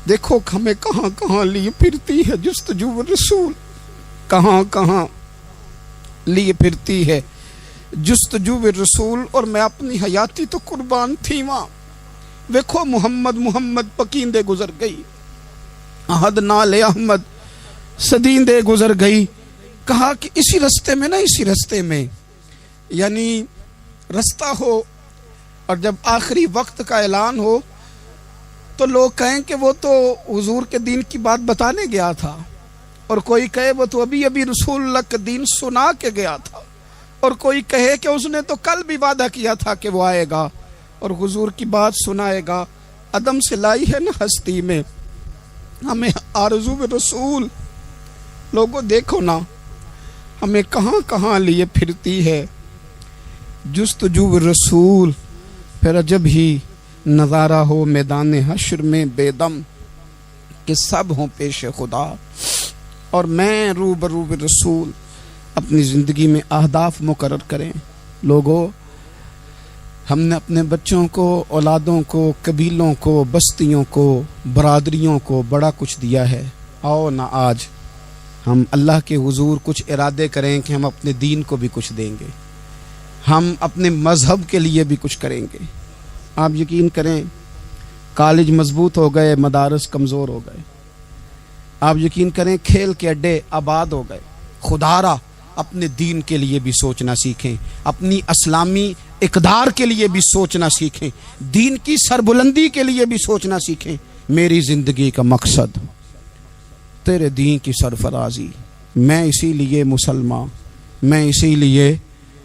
دیکھو ہمیں کہاں کہاں لیے پھرتی ہے جستجو رسول، کہاں کہاں لیے پھرتی ہے جستجو رسول، اور میں اپنی حیاتی تو قربان تھی وہاں۔ دیکھو محمد پکیندے گزر گئی، احد نال احمد صدیندے گزر گئی۔ کہا کہ اسی رستے میں یعنی رستہ ہو، اور جب آخری وقت کا اعلان ہو تو لوگ کہیں کہ وہ تو حضور کے دین کی بات بتانے گیا تھا، اور کوئی کہے وہ تو ابھی رسول اللہ کا دین سنا کے گیا تھا، اور کوئی کہے کہ اس نے تو کل بھی وعدہ کیا تھا کہ وہ آئے گا اور حضور کی بات سنائے گا۔ عدم سے لائی ہے نا ہستی میں ہمیں آرزو رسول، لوگوں دیکھو نا ہمیں کہاں کہاں لیے پھرتی ہے جستجو رسول پھر عجب ہی نظارہ ہو میدان حشر میں بیدم کہ سب ہوں پیش خدا اور میں روبرو رسول. اپنی زندگی میں اہداف مقرر کریں. لوگوں، ہم نے اپنے بچوں کو، اولادوں کو، قبیلوں کو، بستیوں کو، برادریوں کو بڑا کچھ دیا ہے. آؤ نہ آج ہم اللہ کے حضور کچھ ارادے کریں کہ ہم اپنے دین کو بھی کچھ دیں گے، ہم اپنے مذہب کے لیے بھی کچھ کریں گے. آپ یقین کریں، کالج مضبوط ہو گئے، مدارس کمزور ہو گئے. آپ یقین کریں، کھیل کے اڈے آباد ہو گئے. خدا را اپنے دین کے لیے بھی سوچنا سیکھیں، اپنی اسلامی اقدار کے لیے بھی سوچنا سیکھیں، دین کی سربلندی کے لیے بھی سوچنا سیکھیں. میری زندگی کا مقصد تیرے دین کی سرفرازی، میں اسی لیے مسلمان، میں اسی لیے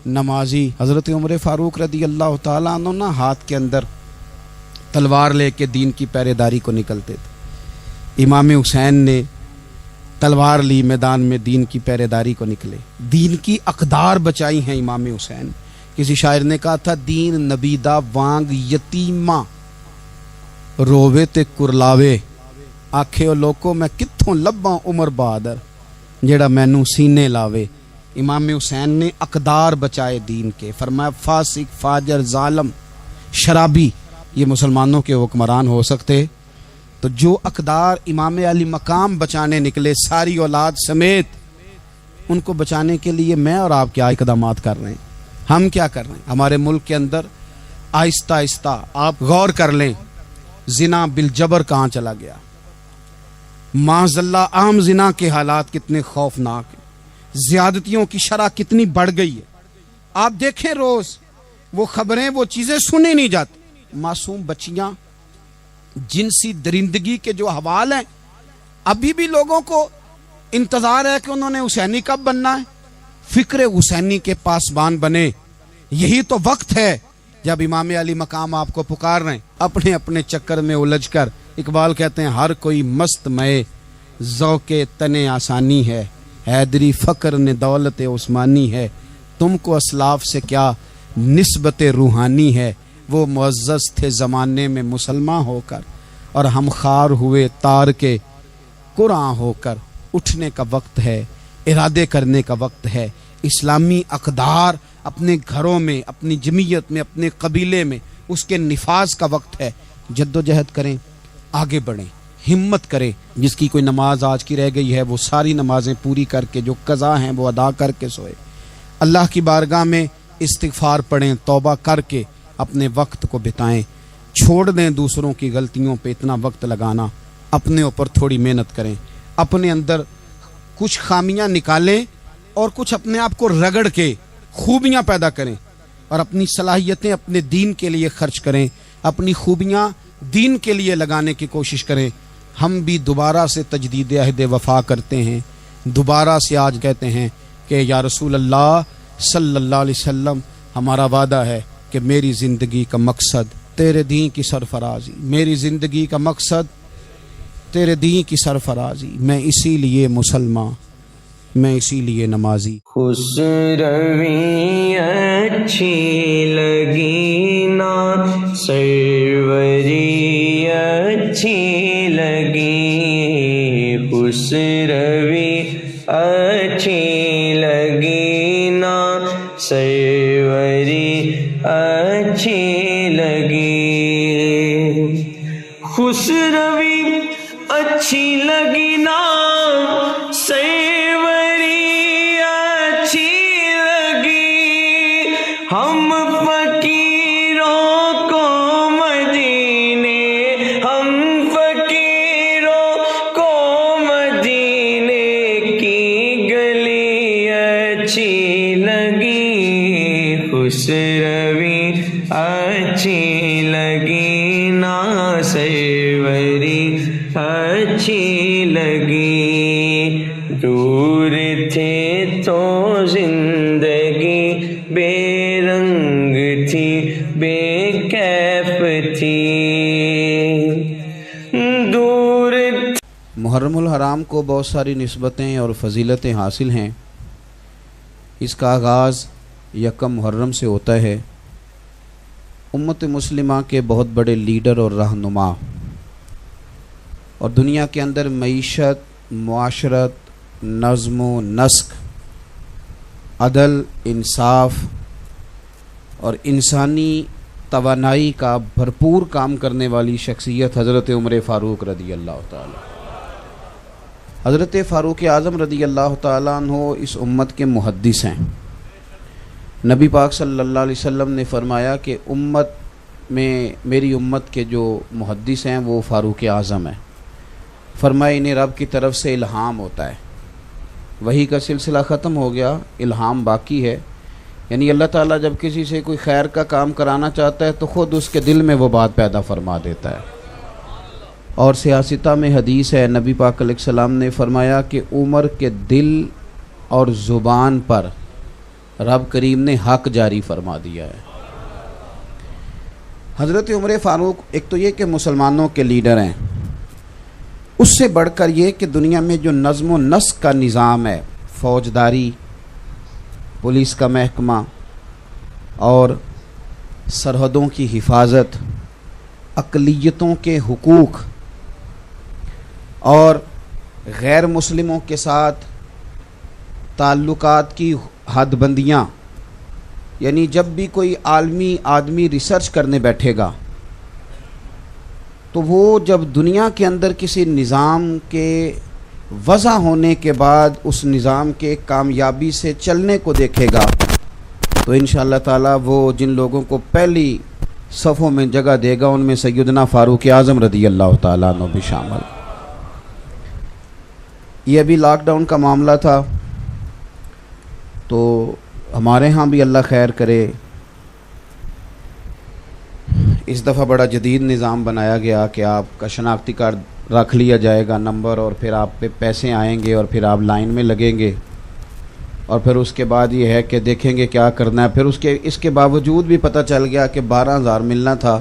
نمازی. حضرت عمر فاروق رضی اللہ تعالیٰ عنہ نا ہاتھ کے اندر تلوار لے کے دین کی پہرے داری کو نکلتے تھے. امام حسین نے تلوار لی، میدان میں دین کی پہرے داری کو نکلے، دین کی اقدار بچائی ہیں امام حسین. کسی شاعر نے کہا تھا، دین نبی دا وانگ یتیماں رووے تے کرلاوے، آکھے او لوکو میں کتھوں لباں عمر بہادر جیڑا مینوں سینے لاوے. امام حسین نے اقدار بچائے دین کے. فرمایا فاسق، فاجر، ظالم، شرابی یہ مسلمانوں کے حکمران ہو سکتے؟ تو جو اقدار امام علی مقام بچانے نکلے ساری اولاد سمیت، ان کو بچانے کے لیے میں اور آپ کیا اقدامات کر رہے ہیں؟ ہم کیا کر رہے ہیں؟ ہمارے ملک کے اندر آہستہ آہستہ آپ غور کر لیں، زنا بالجبر کہاں چلا گیا. معاذ اللہ عام زنا کے حالات کتنے خوفناک ہیں، زیادتیوں کی شرح کتنی بڑھ گئی ہے. آپ دیکھیں روز وہ خبریں، وہ چیزیں سنی نہیں جاتی. معصوم بچیاں، جنسی درندگی کے جو حوال ہیں، ابھی بھی لوگوں کو انتظار ہے کہ انہوں نے حسینی کب بننا ہے. فکر حسینی کے پاسبان بنے. یہی تو وقت ہے جب امام علی مقام آپ کو پکار رہے ہیں. اپنے اپنے چکر میں الجھ کر اقبال کہتے ہیں، ہر کوئی مست مئے ذوق تنے آسانی ہے، حیدری فقر نے دولت عثمانی ہے، تم کو اسلاف سے کیا نسبت روحانی ہے. وہ معزز تھے زمانے میں مسلمان ہو کر، اور ہم خار ہوئے تار کے قرآن ہو کر. اٹھنے کا وقت ہے، ارادے کرنے کا وقت ہے. اسلامی اقدار اپنے گھروں میں، اپنی جمعیت میں، اپنے قبیلے میں اس کے نفاذ کا وقت ہے. جد و جہد کریں، آگے بڑھیں، ہمت کریں. جس کی کوئی نماز آج کی رہ گئی ہے وہ ساری نمازیں پوری کر کے، جو قضا ہیں وہ ادا کر کے سوئے. اللہ کی بارگاہ میں استغفار پڑھیں، توبہ کر کے اپنے وقت کو بتائیں. چھوڑ دیں دوسروں کی غلطیوں پہ اتنا وقت لگانا. اپنے اوپر تھوڑی محنت کریں، اپنے اندر کچھ خامیاں نکالیں اور کچھ اپنے آپ کو رگڑ کے خوبیاں پیدا کریں، اور اپنی صلاحیتیں اپنے دین کے لیے خرچ کریں، اپنی خوبیاں دین کے لیے لگانے کی کوشش کریں. ہم بھی دوبارہ سے تجدید عہد وفا کرتے ہیں، دوبارہ سے آج کہتے ہیں کہ یا رسول اللہ صلی اللہ علیہ وسلم، ہمارا وعدہ ہے کہ میری زندگی کا مقصد تیرے دین کی سرفرازی، میری زندگی کا مقصد تیرے دین کی سرفرازی. میں اسی لیے مسلمان، میں اسی لیے نمازی. خسروی اچھی لگی نا سروری اچھی لگی، خسروی اچھی لگی نا سروری اچھی لگی، خسروی اچھی لگی نا سروری اچھی لگی. ہم فقیروں کو مدینے، ہم فقیروں کو مدینے کی گلی اچھی لگی، خسروی اچھی لگی نا سروری اچھی لگی. دور تھے تو زندگی بے رنگ تھی، بے کیف تھی. دور محرم الحرام کو بہت ساری نسبتیں اور فضیلتیں حاصل ہیں. اس کا آغاز یکم محرم سے ہوتا ہے، امت مسلمہ کے بہت بڑے لیڈر اور رہنما، اور دنیا کے اندر معیشت، معاشرت، نظم و نسق، عدل، انصاف اور انسانی توانائی کا بھرپور کام کرنے والی شخصیت حضرت عمر فاروق رضی اللہ تعالی۔ حضرت فاروق اعظم رضی اللہ تعالیٰ عنہ اس امت کے محدث ہیں۔ نبی پاک صلی اللہ علیہ وسلم نے فرمایا کہ امت میں میری امت کے جو محدث ہیں وہ فاروق اعظم ہیں۔ فرمایا انہیں رب کی طرف سے الہام ہوتا ہے، وحی کا سلسلہ ختم ہو گیا، الہام باقی ہے، یعنی اللہ تعالیٰ جب کسی سے کوئی خیر کا کام کرانا چاہتا ہے تو خود اس کے دل میں وہ بات پیدا فرما دیتا ہے۔ اور سیاستہ میں حدیث ہے، نبی پاک علیہ السلام نے فرمایا کہ عمر کے دل اور زبان پر رب کریم نے حق جاری فرما دیا ہے۔ حضرت عمر فاروق ایک تو یہ کہ مسلمانوں کے لیڈر ہیں، اس سے بڑھ کر یہ کہ دنیا میں جو نظم و نسق کا نظام ہے، فوجداری، پولیس کا محکمہ اور سرحدوں کی حفاظت، اقلیتوں کے حقوق اور غیر مسلموں کے ساتھ تعلقات کی حد بندیاں، یعنی جب بھی کوئی عالمی آدمی ریسرچ کرنے بیٹھے گا تو وہ جب دنیا کے اندر کسی نظام کے وضع ہونے کے بعد اس نظام کے کامیابی سے چلنے کو دیکھے گا تو انشاءاللہ تعالی وہ جن لوگوں کو پہلی صفوں میں جگہ دے گا ان میں سیدنا فاروق اعظم رضی اللہ تعالیٰ عنہ بھی شامل۔ یہ ابھی لاک ڈاؤن کا معاملہ تھا تو ہمارے ہاں بھی اللہ خیر کرے، اس دفعہ بڑا جدید نظام بنایا گیا کہ آپ کا شناختی کارڈ رکھ لیا جائے گا، نمبر، اور پھر آپ پہ پیسے آئیں گے اور پھر آپ لائن میں لگیں گے، اور پھر اس کے بعد یہ ہے کہ دیکھیں گے کیا کرنا ہے۔ پھر اس کے باوجود بھی پتہ چل گیا کہ 12,000 ملنا تھا،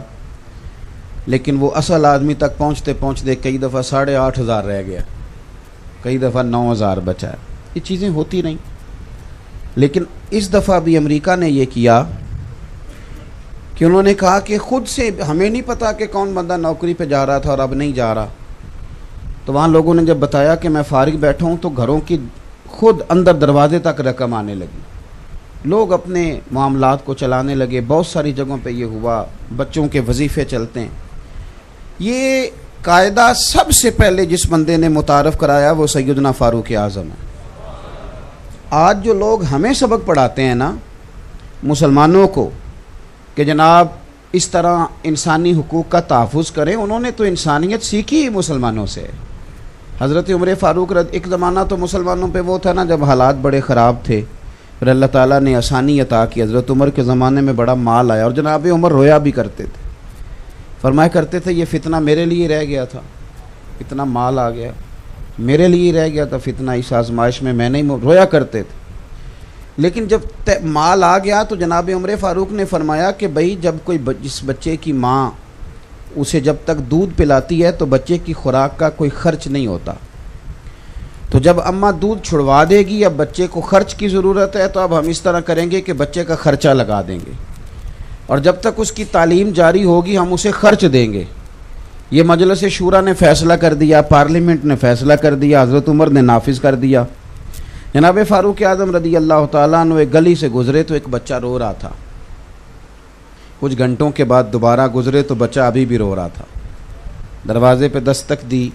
لیکن وہ اصل آدمی تک پہنچتے پہنچتے کئی دفعہ 8,500 رہ گیا، کئی دفعہ 9,000 بچا ہے۔ یہ چیزیں ہوتی نہیں، لیکن اس دفعہ بھی امریکہ نے یہ کیا کہ انہوں نے کہا کہ خود سے ہمیں نہیں پتا کہ کون بندہ نوکری پہ جا رہا تھا اور اب نہیں جا رہا، تو وہاں لوگوں نے جب بتایا کہ میں فارغ بیٹھا ہوں تو گھروں کی خود اندر دروازے تک رقم آنے لگی، لوگ اپنے معاملات کو چلانے لگے۔ بہت ساری جگہوں پہ یہ ہوا، بچوں کے وظیفے چلتے ہیں۔ یہ قاعدہ سب سے پہلے جس بندے نے متعارف کرایا وہ سیدنا فاروق اعظم ہے۔ آج جو لوگ ہمیں سبق پڑھاتے ہیں نا مسلمانوں کو کہ جناب اس طرح انسانی حقوق کا تحفظ کریں، انہوں نے تو انسانیت سیکھی ہی مسلمانوں سے۔ حضرت عمر فاروق ایک زمانہ تو مسلمانوں پہ وہ تھا نا جب حالات بڑے خراب تھے، پھر اللہ تعالیٰ نے آسانی عطا کی۔ حضرت عمر کے زمانے میں بڑا مال آیا اور جناب عمر رویا بھی کرتے تھے، فرمایا کرتے تھے یہ فتنہ میرے لیے رہ گیا تھا، اتنا مال آ گیا میرے لیے رہ گیا تھا فتنہ، اس آزمائش میں نہیں رویا کرتے تھے۔ لیکن جب مال آ گیا تو جناب عمر فاروق نے فرمایا کہ بھئی جب کوئی جس بچے کی ماں اسے جب تک دودھ پلاتی ہے تو بچے کی خوراک کا کوئی خرچ نہیں ہوتا، تو جب اماں دودھ چھڑوا دے گی اب بچے کو خرچ کی ضرورت ہے، تو اب ہم اس طرح کریں گے کہ بچے کا خرچہ لگا دیں گے، اور جب تک اس کی تعلیم جاری ہوگی ہم اسے خرچ دیں گے۔ یہ مجلس شورا نے فیصلہ کر دیا، پارلیمنٹ نے فیصلہ کر دیا، حضرت عمر نے نافذ کر دیا۔ جناب فاروق اعظم رضی اللہ تعالیٰ عنہ ایک گلی سے گزرے تو ایک بچہ رو رہا تھا، کچھ گھنٹوں کے بعد دوبارہ گزرے تو بچہ ابھی بھی رو رہا تھا۔ دروازے پہ دستک دی،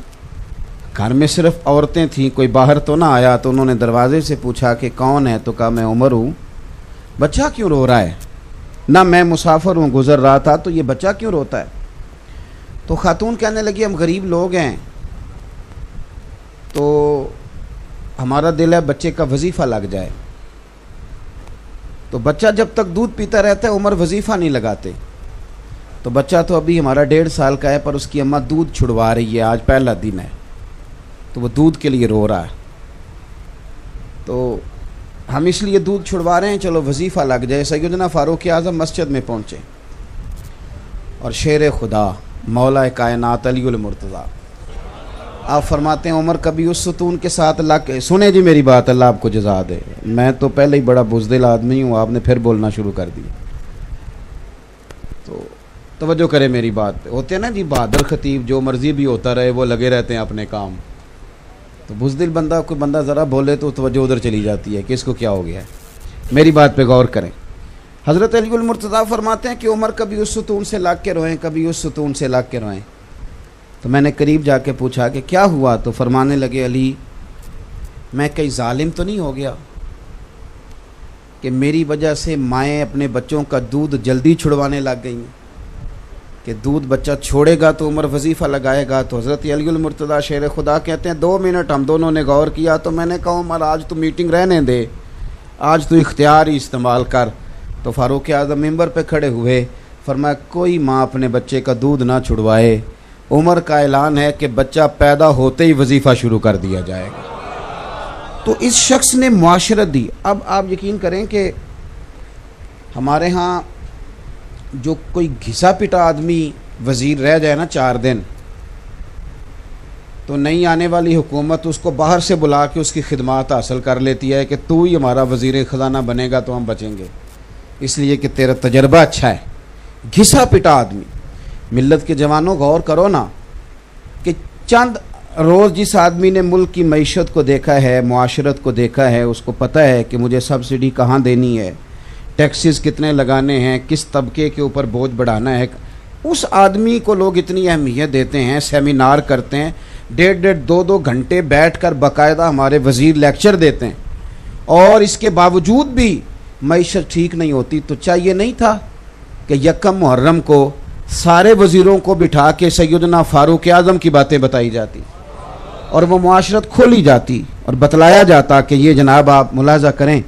گھر میں صرف عورتیں تھیں، کوئی باہر تو نہ آیا، تو انہوں نے دروازے سے پوچھا کہ کون ہے، تو کہا میں عمر ہوں۔ بچہ کیوں رو رہا ہے؟ نہ میں مسافر ہوں، گزر رہا تھا، تو یہ بچہ کیوں روتا ہے؟ تو خاتون کہنے لگی ہم غریب لوگ ہیں تو ہمارا دل ہے بچے کا وظیفہ لگ جائے، تو بچہ جب تک دودھ پیتا رہتا ہے عمر وظیفہ نہیں لگاتے، تو بچہ تو ابھی ہمارا 1.5 سال کا ہے پر اس کی اماں دودھ چھڑوا رہی ہے، آج پہلا دن ہے تو وہ دودھ کے لیے رو رہا ہے، تو ہم اس لیے دودھ چھڑوا رہے ہیں، چلو وظیفہ لگ جائے۔ سیدنا فاروق اعظم مسجد میں پہنچے اور شیر خدا مولا کائنات علی المرتضیٰ آپ فرماتے ہیں عمر کبھی اس ستون کے ساتھ لگ کے سنیں جی میری بات، اللہ آپ کو جزا دے، میں تو پہلے ہی بڑا بزدل آدمی ہوں، آپ نے پھر بولنا شروع کر دیا، تو توجہ کرے میری بات پہ۔ ہوتے ہیں نا جی بہادر خطیب، جو مرضی بھی ہوتا رہے وہ لگے رہتے ہیں اپنے کام، تو بزدل بندہ کوئی بندہ ذرا بولے تو توجہ ادھر چلی جاتی ہے کہ اس کو کیا ہو گیا ہے۔ میری بات پہ غور کریں۔ حضرت علی المرتضیٰ فرماتے ہیں کہ عمر کبھی اس ستون سے لگ کے روئیں، کبھی اس ستون سے لگ کے روئیں۔ تو میں نے قریب جا کے پوچھا کہ کیا ہوا؟ تو فرمانے لگے علی میں کہیں ظالم تو نہیں ہو گیا کہ میری وجہ سے مائیں اپنے بچوں کا دودھ جلدی چھڑوانے لگ گئی ہیں، کہ دودھ بچہ چھوڑے گا تو عمر وظیفہ لگائے گا۔ تو حضرت علی المرتضیٰ شیر خدا کہتے ہیں 2 منٹ ہم دونوں نے غور کیا، تو میں نے کہا عمر آج تو میٹنگ رہنے دے، آج تو اختیار ہی استعمال کر۔ تو فاروق اعظم ممبر پہ کھڑے ہوئے، فرمایا کوئی ماں اپنے بچے کا دودھ نہ چھڑوائے، عمر کا اعلان ہے کہ بچہ پیدا ہوتے ہی وظیفہ شروع کر دیا جائے گا۔ تو اس شخص نے معاشرت دی۔ اب آپ یقین کریں کہ ہمارے ہاں جو کوئی گھسا پٹا آدمی وزیر رہ جائے نا 4 دن، تو نئی آنے والی حکومت اس کو باہر سے بلا کے اس کی خدمات حاصل کر لیتی ہے کہ تو ہی ہمارا وزیر خزانہ بنے گا تو ہم بچیں گے، اس لیے کہ تیرا تجربہ اچھا ہے۔ گھسا پٹا آدمی، ملت کے جوانوں غور کرو نا کہ چند روز جس آدمی نے ملک کی معیشت کو دیکھا ہے، معاشرت کو دیکھا ہے، اس کو پتہ ہے کہ مجھے سبسڈی کہاں دینی ہے، ٹیکسز کتنے لگانے ہیں، کس طبقے کے اوپر بوجھ بڑھانا ہے، اس آدمی کو لوگ اتنی اہمیت دیتے ہیں، سیمینار کرتے ہیں، 1.5 2 گھنٹے بیٹھ کر باقاعدہ ہمارے وزیر لیکچر دیتے ہیں، اور اس کے باوجود بھی معیشت ٹھیک نہیں ہوتی۔ تو چاہیے نہیں تھا کہ یکم محرم کو سارے وزیروں کو بٹھا کے سیدنا فاروق اعظم کی باتیں بتائی جاتی اور وہ معاشرت کھولی جاتی اور بتلایا جاتا کہ یہ جناب آپ ملاحظہ کریں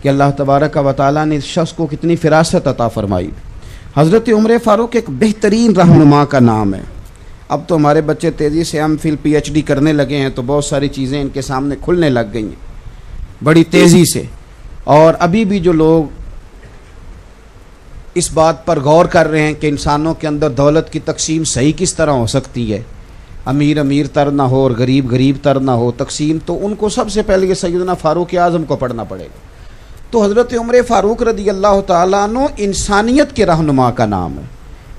کہ اللہ تبارک و تعالیٰ نے اس شخص کو کتنی فراست عطا فرمائی۔ حضرت عمر فاروق ایک بہترین رہنما کا نام ہے۔ اب تو ہمارے بچے تیزی سے M Phil P H D کرنے لگے ہیں، تو بہت ساری چیزیں ان کے سامنے کھلنے لگ گئی ہیں بڑی تیزی سے، اور ابھی بھی جو لوگ اس بات پر غور کر رہے ہیں کہ انسانوں کے اندر دولت کی تقسیم صحیح کس طرح ہو سکتی ہے، امیر امیر تر نہ ہو اور غریب غریب تر نہ ہو تقسیم، تو ان کو سب سے پہلے یہ سیدنا فاروق اعظم کو پڑھنا پڑے گا۔ تو حضرت عمر فاروق رضی اللہ تعالیٰ عنہ انسانیت کے رہنما کا نام ہے۔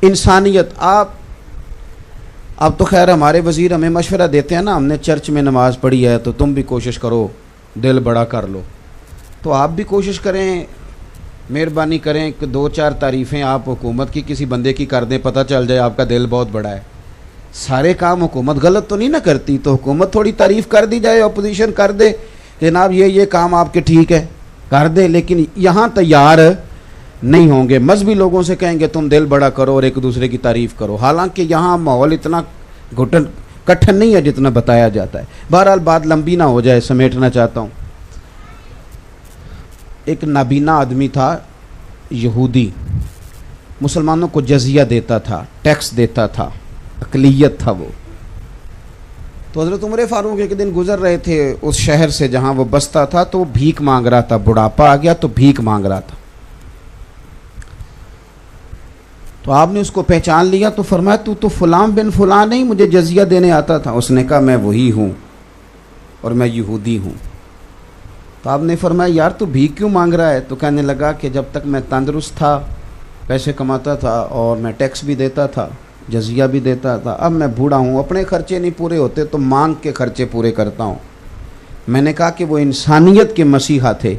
انسانیت، اب تو خیر ہمارے وزیر ہمیں مشورہ دیتے ہیں نا، ہم نے چرچ میں نماز پڑھی ہے تو تم بھی کوشش کرو، دل بڑا کر لو، تو آپ بھی کوشش کریں، مہربانی کریں کہ 2-4 تعریفیں آپ حکومت کی کسی بندے کی کر دیں، پتہ چل جائے آپ کا دل بہت بڑا ہے۔ سارے کام حکومت غلط تو نہیں نہ کرتی، تو حکومت تھوڑی تعریف کر دی جائے، اپوزیشن کر دے جناب یہ کام آپ کے ٹھیک ہے کر دے، لیکن یہاں تیار نہیں ہوں گے۔ مذہبی لوگوں سے کہیں گے تم دل بڑا کرو اور ایک دوسرے کی تعریف کرو، حالانکہ یہاں ماحول اتنا کٹھن نہیں ہے جتنا بتایا جاتا ہے۔ بہرحال بات لمبی نہ ہو جائے، سمیٹنا چاہتا ہوں۔ ایک نابینا آدمی تھا، یہودی، مسلمانوں کو جزیہ دیتا تھا، ٹیکس دیتا تھا، اقلیت تھا وہ۔ تو حضرت عمر فاروق ایک دن گزر رہے تھے اس شہر سے جہاں وہ بستا تھا، تو وہ بھیک مانگ رہا تھا، بڑھاپا آ گیا تو بھیک مانگ رہا تھا۔ تو آپ نے اس کو پہچان لیا تو فرمایا تو فلاں بن فلاں نہیں، مجھے جزیہ دینے آتا تھا۔ اس نے کہا میں وہی ہوں اور میں یہودی ہوں۔ تو آپ نے فرمایا یار تو بھیک کیوں مانگ رہا ہے؟ تو کہنے لگا کہ جب تک میں تندرست تھا، پیسے کماتا تھا اور میں ٹیکس بھی دیتا تھا، جزیہ بھی دیتا تھا، اب میں بوڑھا ہوں، اپنے خرچے نہیں پورے ہوتے تو مانگ کے خرچے پورے کرتا ہوں۔ میں نے کہا کہ وہ انسانیت کے مسیحا تھے۔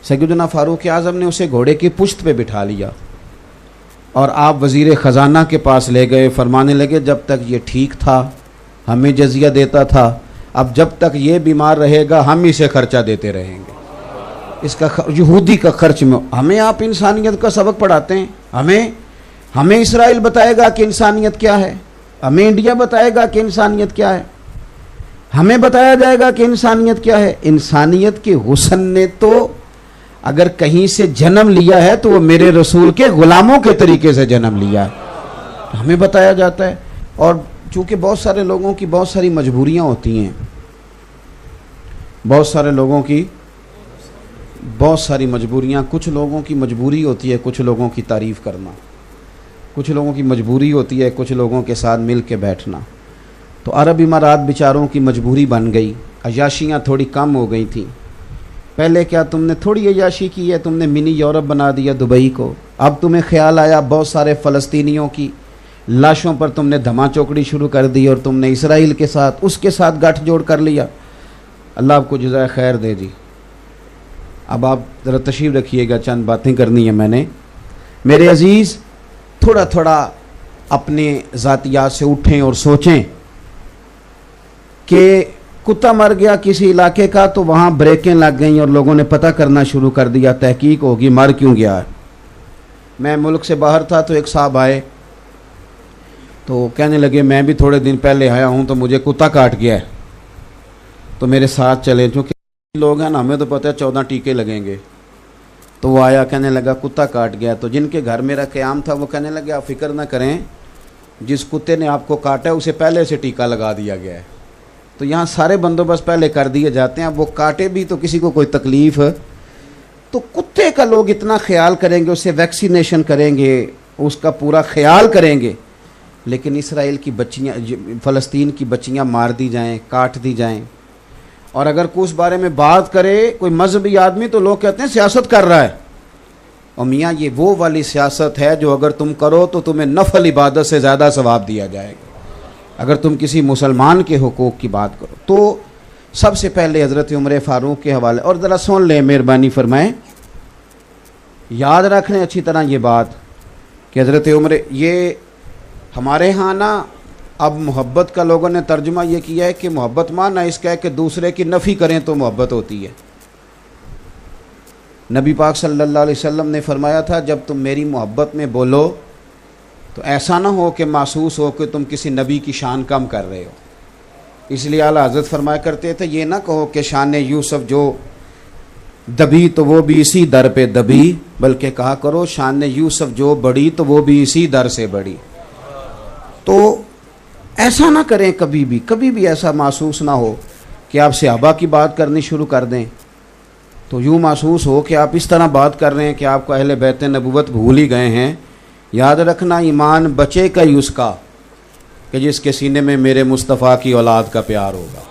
سیدنا فاروق اعظم نے اسے گھوڑے کی پشت پہ بٹھا لیا اور آپ وزیر خزانہ کے پاس لے گئے، فرمانے لگے جب تک یہ ٹھیک تھا ہمیں جزیہ دیتا تھا، اب جب تک یہ بیمار رہے گا ہم اسے خرچہ دیتے رہیں گے، اس کا یہودی کا خرچ میں۔ ہمیں آپ انسانیت کا سبق پڑھاتے ہیں، ہمیں اسرائیل بتائے گا کہ انسانیت کیا ہے، ہمیں انڈیا بتائے گا کہ انسانیت کیا ہے، ہمیں بتایا جائے گا کہ انسانیت کیا ہے۔ انسانیت کے حسن نے تو اگر کہیں سے جنم لیا ہے تو وہ میرے رسول کے غلاموں کے طریقے سے جنم لیا ہے، ہمیں بتایا جاتا ہے۔ اور چونکہ بہت سارے لوگوں کی بہت ساری مجبوریاں ہوتی ہیں، بہت سارے لوگوں کی بہت ساری مجبوریاں، کچھ لوگوں کی مجبوری ہوتی ہے کچھ لوگوں کی تعریف کرنا، کچھ لوگوں کی مجبوری ہوتی ہے کچھ لوگوں کے ساتھ مل کے بیٹھنا۔ تو عرب امارات بیچاروں کی مجبوری بن گئی، عیاشیاں تھوڑی کم ہو گئی تھیں۔ پہلے کیا تم نے تھوڑی عیاشی کی ہے، تم نے منی یورپ بنا دیا دبئی کو۔ اب تمہیں خیال آیا بہت سارے فلسطینیوں کی لاشوں پر تم نے دھما چوکڑی شروع کر دی اور تم نے اسرائیل کے ساتھ اس کے ساتھ گٹھ جوڑ کر لیا۔ اللہ آپ کو جزائے خیر دے جی۔ اب آپ ذرا تشریف رکھیے گا، چند باتیں کرنی ہیں میں نے۔ میرے عزیز، تھوڑا تھوڑا اپنے ذاتیات سے اٹھیں اور سوچیں کہ کتا مر گیا کسی علاقے کا تو وہاں بریکیں لگ گئیں اور لوگوں نے پتہ کرنا شروع کر دیا، تحقیق ہوگی مر کیوں گیا ہے۔ میں ملک سے باہر تھا تو ایک صاحب آئے تو کہنے لگے میں بھی تھوڑے دن پہلے آیا ہوں تو مجھے کتا کاٹ گیا ہے، تو میرے ساتھ چلے، چونکہ لوگ ہیں نا ہمیں تو پتہ ہے 14 ٹیکے لگیں گے۔ تو وہ آیا کہنے لگا کتا کاٹ گیا، تو جن کے گھر میرا قیام تھا وہ کہنے لگے آپ فکر نہ کریں، جس کتے نے آپ کو کاٹا ہے اسے پہلے سے ٹیکہ لگا دیا گیا ہے۔ تو یہاں سارے بندوبست پہلے کر دیے جاتے ہیں، وہ کاٹے بھی تو کسی کو کوئی تکلیف ہے تو کتے کا لوگ اتنا خیال کریں گے، اسے ویکسینیشن کریں گے، اس کا پورا خیال کریں گے، لیکن اسرائیل کی بچیاں، فلسطین کی بچیاں مار دی جائیں، کاٹ دی جائیں، اور اگر کوئی اس بارے میں بات کرے کوئی مذہبی آدمی تو لوگ کہتے ہیں سیاست کر رہا ہے۔ اور میاں یہ وہ والی سیاست ہے جو اگر تم کرو تو تمہیں نفل عبادت سے زیادہ ثواب دیا جائے گا اگر تم کسی مسلمان کے حقوق کی بات کرو۔ تو سب سے پہلے حضرت عمر فاروق کے حوالے، اور ذرا سن لیں، مہربانی فرمائیں، یاد رکھ لیں اچھی طرح یہ بات کہ حضرت عمر، یہ ہمارے ہاں نا اب محبت کا لوگوں نے ترجمہ یہ کیا ہے کہ محبت مانا اس کا ہے کہ دوسرے کی نفی کریں تو محبت ہوتی ہے۔ نبی پاک صلی اللہ علیہ وسلم نے فرمایا تھا جب تم میری محبت میں بولو تو ایسا نہ ہو کہ محسوس ہو کہ تم کسی نبی کی شان کم کر رہے ہو۔ اس لیے اعلیٰ حضرت فرمایا کرتے تھے یہ نہ کہو کہ شان یوسف جو دبی تو وہ بھی اسی در پہ دبی، بلکہ کہا کرو شان یوسف جو بڑی تو وہ بھی اسی در سے بڑی۔ تو ایسا نہ کریں، کبھی بھی ایسا محسوس نہ ہو کہ آپ صحابہ کی بات کرنی شروع کر دیں تو یوں محسوس ہو کہ آپ اس طرح بات کر رہے ہیں کہ آپ کو اہل بیت نبوت بھول ہی گئے ہیں۔ یاد رکھنا ایمان بچے کا ہی اس کا کہ جس کے سینے میں میرے مصطفیٰ کی اولاد کا پیار ہوگا،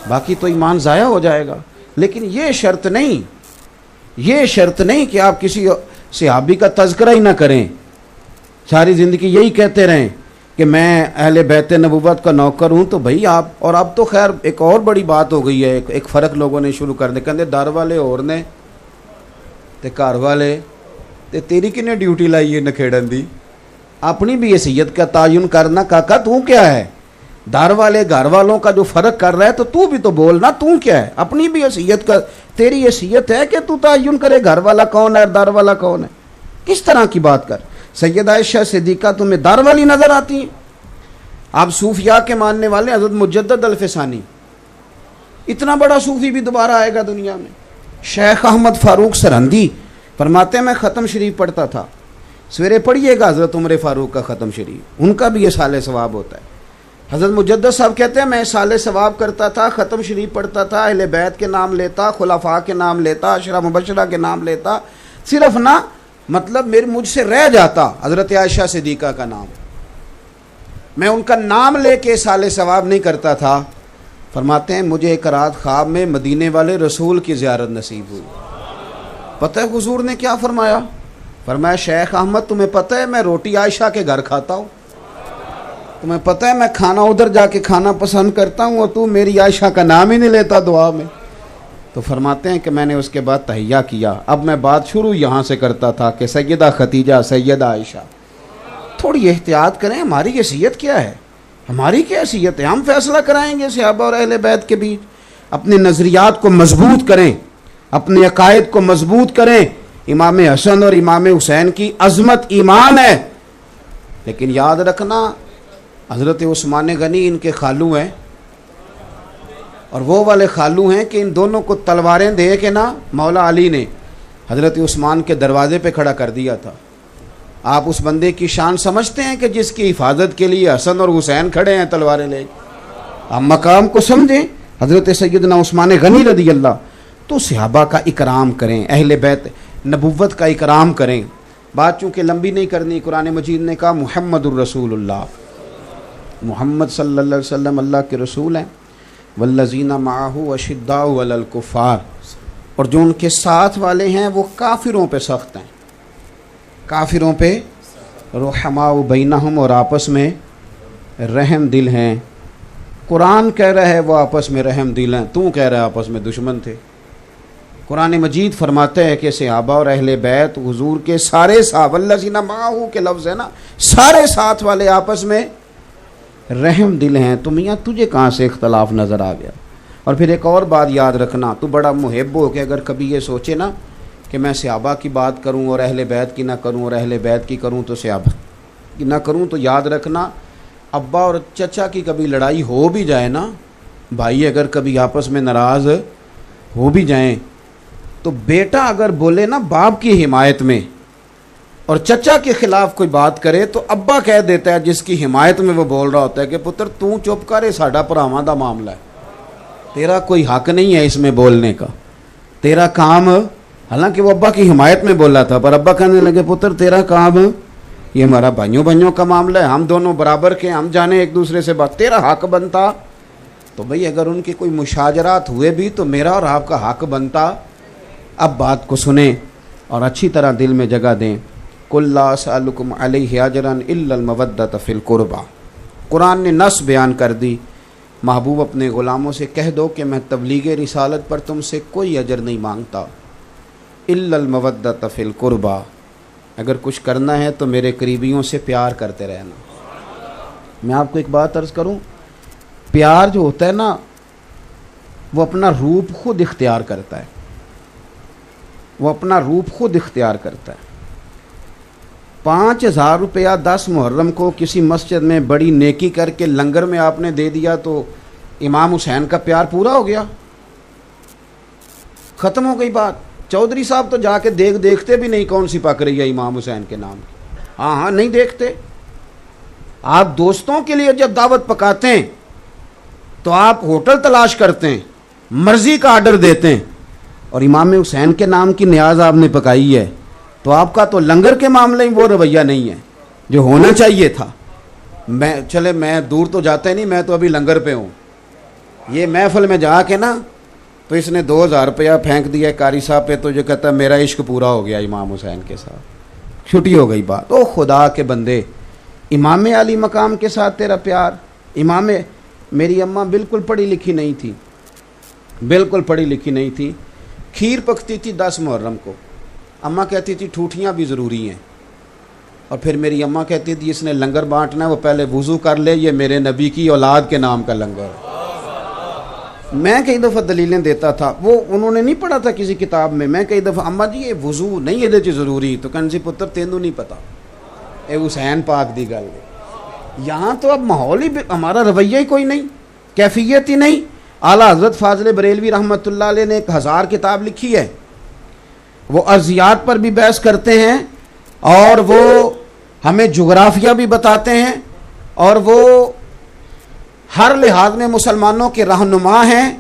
باقی تو ایمان ضائع ہو جائے گا۔ لیکن یہ شرط نہیں کہ آپ کسی صحابی کا تذکرہ ہی نہ کریں، ساری زندگی یہی کہتے رہیں کہ میں اہل بیت نبوت کا نوکر ہوں۔ تو بھائی آپ، اور اب تو خیر ایک اور بڑی بات ہو گئی ہے، ایک فرق لوگوں نے شروع کر دیا، کہتے در والے اور نے تے گھر والے تے تیری کنے ڈیوٹی لائی ہے نکھیڑن دی، اپنی بھی حیثیت کا تعین کرنا۔ کاکا تو کیا ہے، در والے گھر والوں کا جو فرق کر رہا ہے تو بھی تو بولنا، تو کیا ہے، اپنی بھی حیثیت کا، تیری حیثیت ہے کہ تو تعین کرے گھر والا کون ہے اور در والا کون ہے، کس طرح کی بات کر۔ سیدہ عائشہ صدیقہ تمہیں دار والی نظر آتی ہیں؟ آپ صوفیاء کے ماننے والے حضرت مجدد الفسانی، اتنا بڑا صوفی بھی دوبارہ آئے گا دنیا میں۔ شیخ احمد فاروق سرہندی فرماتے ہیں میں ختم شریف پڑھتا تھا، سویرے پڑھیے گا حضرت عمر فاروق کا ختم شریف، ان کا بھی یہ سال ثواب ہوتا ہے۔ حضرت مجدد صاحب کہتے ہیں میں سال ثواب کرتا تھا، ختم شریف پڑھتا تھا، اہل بیت کے نام لیتا، خلفاء کے نام لیتا، عشرہ مبشرہ کے نام لیتا، صرف نہ مطلب مجھ سے رہ جاتا حضرت عائشہ صدیقہ کا نام، میں ان کا نام لے کے سال ثواب نہیں کرتا تھا۔ فرماتے ہیں مجھے ایک رات خواب میں مدینے والے رسول کی زیارت نصیب ہوئی۔ پتہ ہے حضور نے کیا فرمایا؟ فرمایا شیخ احمد تمہیں پتہ ہے میں روٹی عائشہ کے گھر کھاتا ہوں، تمہیں پتہ ہے میں کھانا ادھر جا کے کھانا پسند کرتا ہوں اور تو میری عائشہ کا نام ہی نہیں لیتا دعا میں۔ تو فرماتے ہیں کہ میں نے اس کے بعد تحیہ کیا، اب میں بات شروع یہاں سے کرتا تھا کہ سیدہ خدیجہ، سیدہ عائشہ۔ تھوڑی احتیاط کریں، ہماری حیثیت کیا ہے، ہماری کیا حیثیت ہے، ہم فیصلہ کرائیں گے صحابہ اور اہل بیت کے بیچ۔ اپنے نظریات کو مضبوط کریں، اپنے عقائد کو مضبوط کریں۔ امام حسن اور امام حسین کی عظمت ایمان ہے، لیکن یاد رکھنا حضرت عثمان غنی ان کے خالو ہیں، اور وہ والے خالو ہیں کہ ان دونوں کو تلواریں دے کے نا مولا علی نے حضرت عثمان کے دروازے پہ کھڑا کر دیا تھا۔ آپ اس بندے کی شان سمجھتے ہیں کہ جس کی حفاظت کے لیے حسن اور حسین کھڑے ہیں تلواریں لے، آپ مقام کو سمجھیں۔ حضرت سیدنا عثمان غنی رضی اللہ، تو صحابہ کا اکرام کریں، اہل بیت نبوت کا اکرام کریں۔ بات چونکہ لمبی نہیں کرنی، قرآن مجید نے کہا محمد الرسول اللہ، محمد صلی اللہ علیہ وسلم اللہ کے رسول ہیں. والذین معہ اشداء علی الکفار، اور جو ان کے ساتھ والے ہیں وہ کافروں پہ سخت ہیں، کافروں پہ رحماء بینہم، اور آپس میں رحم دل ہیں. قرآن کہہ رہا ہے وہ آپس میں رحم دل ہیں، تو کہہ رہا ہے آپس میں دشمن تھے. قرآن مجید فرماتے ہیں کہ صحابہ اور اہل بیت حضور کے سارے صحابہ، الذین معہ کے لفظ ہے نا، سارے ساتھ والے آپس میں رحم دل ہیں. تو میاں تجھے کہاں سے اختلاف نظر آ گیا؟ اور پھر ایک اور بات یاد رکھنا، تو بڑا محب ہو کہ اگر کبھی یہ سوچے نا کہ میں صحابہ کی بات کروں اور اہل بیت کی نہ کروں، اور اہل بیت کی کروں تو صحابہ کی نہ کروں، تو یاد رکھنا ابا اور چچا کی کبھی لڑائی ہو بھی جائے نا، بھائی اگر کبھی آپس میں ناراض ہو بھی جائیں، تو بیٹا اگر بولے نا باپ کی حمایت میں اور چچا کے خلاف کوئی بات کرے، تو ابا کہہ دیتا ہے جس کی حمایت میں وہ بول رہا ہوتا ہے کہ پتر تو چپ کرے، ساڈا پراواں دا معاملہ ہے، تیرا کوئی حق نہیں ہے اس میں بولنے کا، تیرا کام، حالانکہ وہ ابا کی حمایت میں بولا تھا، پر ابا کہنے لگے پتر تیرا کام، یہ ہمارا بھائیوں کا معاملہ ہے، ہم دونوں برابر کے، ہم جانے ایک دوسرے سے بات، تیرا حق بنتا. تو بھئی اگر ان کے کوئی مشاجرات ہوئے بھی تو میرا اور آپ کا حق بنتا. اب بات کو سنیں اور اچھی طرح دل میں جگہ دیں. قُلْ لَا أَسْأَلُكُمْ عَلَيْهِ أَجْرًا إِلَّا الْمَوَدَّةَ فِي الْقُرْبَى. قرآن نے نص بیان کر دی. محبوب اپنے غلاموں سے کہہ دو کہ میں تبلیغ رسالت پر تم سے کوئی اجر نہیں مانگتا، إِلَّا الْمَوَدَّةَ فِي الْقُرْبَى، اگر کچھ کرنا ہے تو میرے قریبیوں سے پیار کرتے رہنا. میں آپ کو ایک بات عرض کروں، پیار جو ہوتا ہے نا وہ اپنا روپ خود اختیار کرتا ہے، وہ اپنا روپ خود اختیار کرتا ہے. 5,000 روپیہ 10 محرم کو کسی مسجد میں بڑی نیکی کر کے لنگر میں آپ نے دے دیا تو امام حسین کا پیار پورا ہو گیا، ختم ہو گئی بات. چودھری صاحب تو جا کے دیکھتے بھی نہیں کون سی پک رہی ہے امام حسین کے نام کی. ہاں نہیں دیکھتے. آپ دوستوں کے لیے جب دعوت پکاتے ہیں تو آپ ہوٹل تلاش کرتے ہیں، مرضی کا آرڈر دیتے ہیں، اور امام حسین کے نام کی نیاز آپ نے پکائی ہے تو آپ کا تو لنگر کے معاملے میں وہ رویہ نہیں ہے جو ہونا چاہیے تھا. میں دور تو جاتا ہی نہیں، میں تو ابھی لنگر پہ ہوں. یہ محفل میں جا کے نا تو اس نے 2,000 روپیہ پھینک دیا قاری صاحب پہ، تو جو کہتا ہے میرا عشق پورا ہو گیا امام حسین کے ساتھ، چھٹی ہو گئی بات. او خدا کے بندے، امام علی مقام کے ساتھ تیرا پیار. میری اماں بالکل پڑھی لکھی نہیں تھی، بالکل پڑھی لکھی نہیں تھی. کھیر پکتی تھی 10 محرم کو، اماں کہتی تھی ٹھوٹیاں بھی ضروری ہیں، اور پھر میری اماں کہتی تھی اس نے لنگر بانٹنا ہے وہ پہلے وضو کر لے، یہ میرے نبی کی اولاد کے نام کا لنگر ہے. میں کئی دفعہ دلیلیں دیتا تھا، وہ انہوں نے نہیں پڑھا تھا کسی کتاب میں کئی دفعہ اماں جی یہ وضو نہیں یہ ضروری، تو کہنے سی پتر تینوں نہیں پتا، اے حسین پاک دی گل. یہاں تو اب ماحول ہی، ہمارا رویہ ہی کوئی نہیں، کیفیت ہی نہیں. اعلیٰ حضرت فاضل بریلوی رحمۃ اللہ علیہ نے 1000 کتاب لکھی ہے، وہ ارضیات پر بھی بحث کرتے ہیں اور وہ ہمیں جغرافیہ بھی بتاتے ہیں، اور وہ ہر لحاظ میں مسلمانوں کے رہنما ہیں.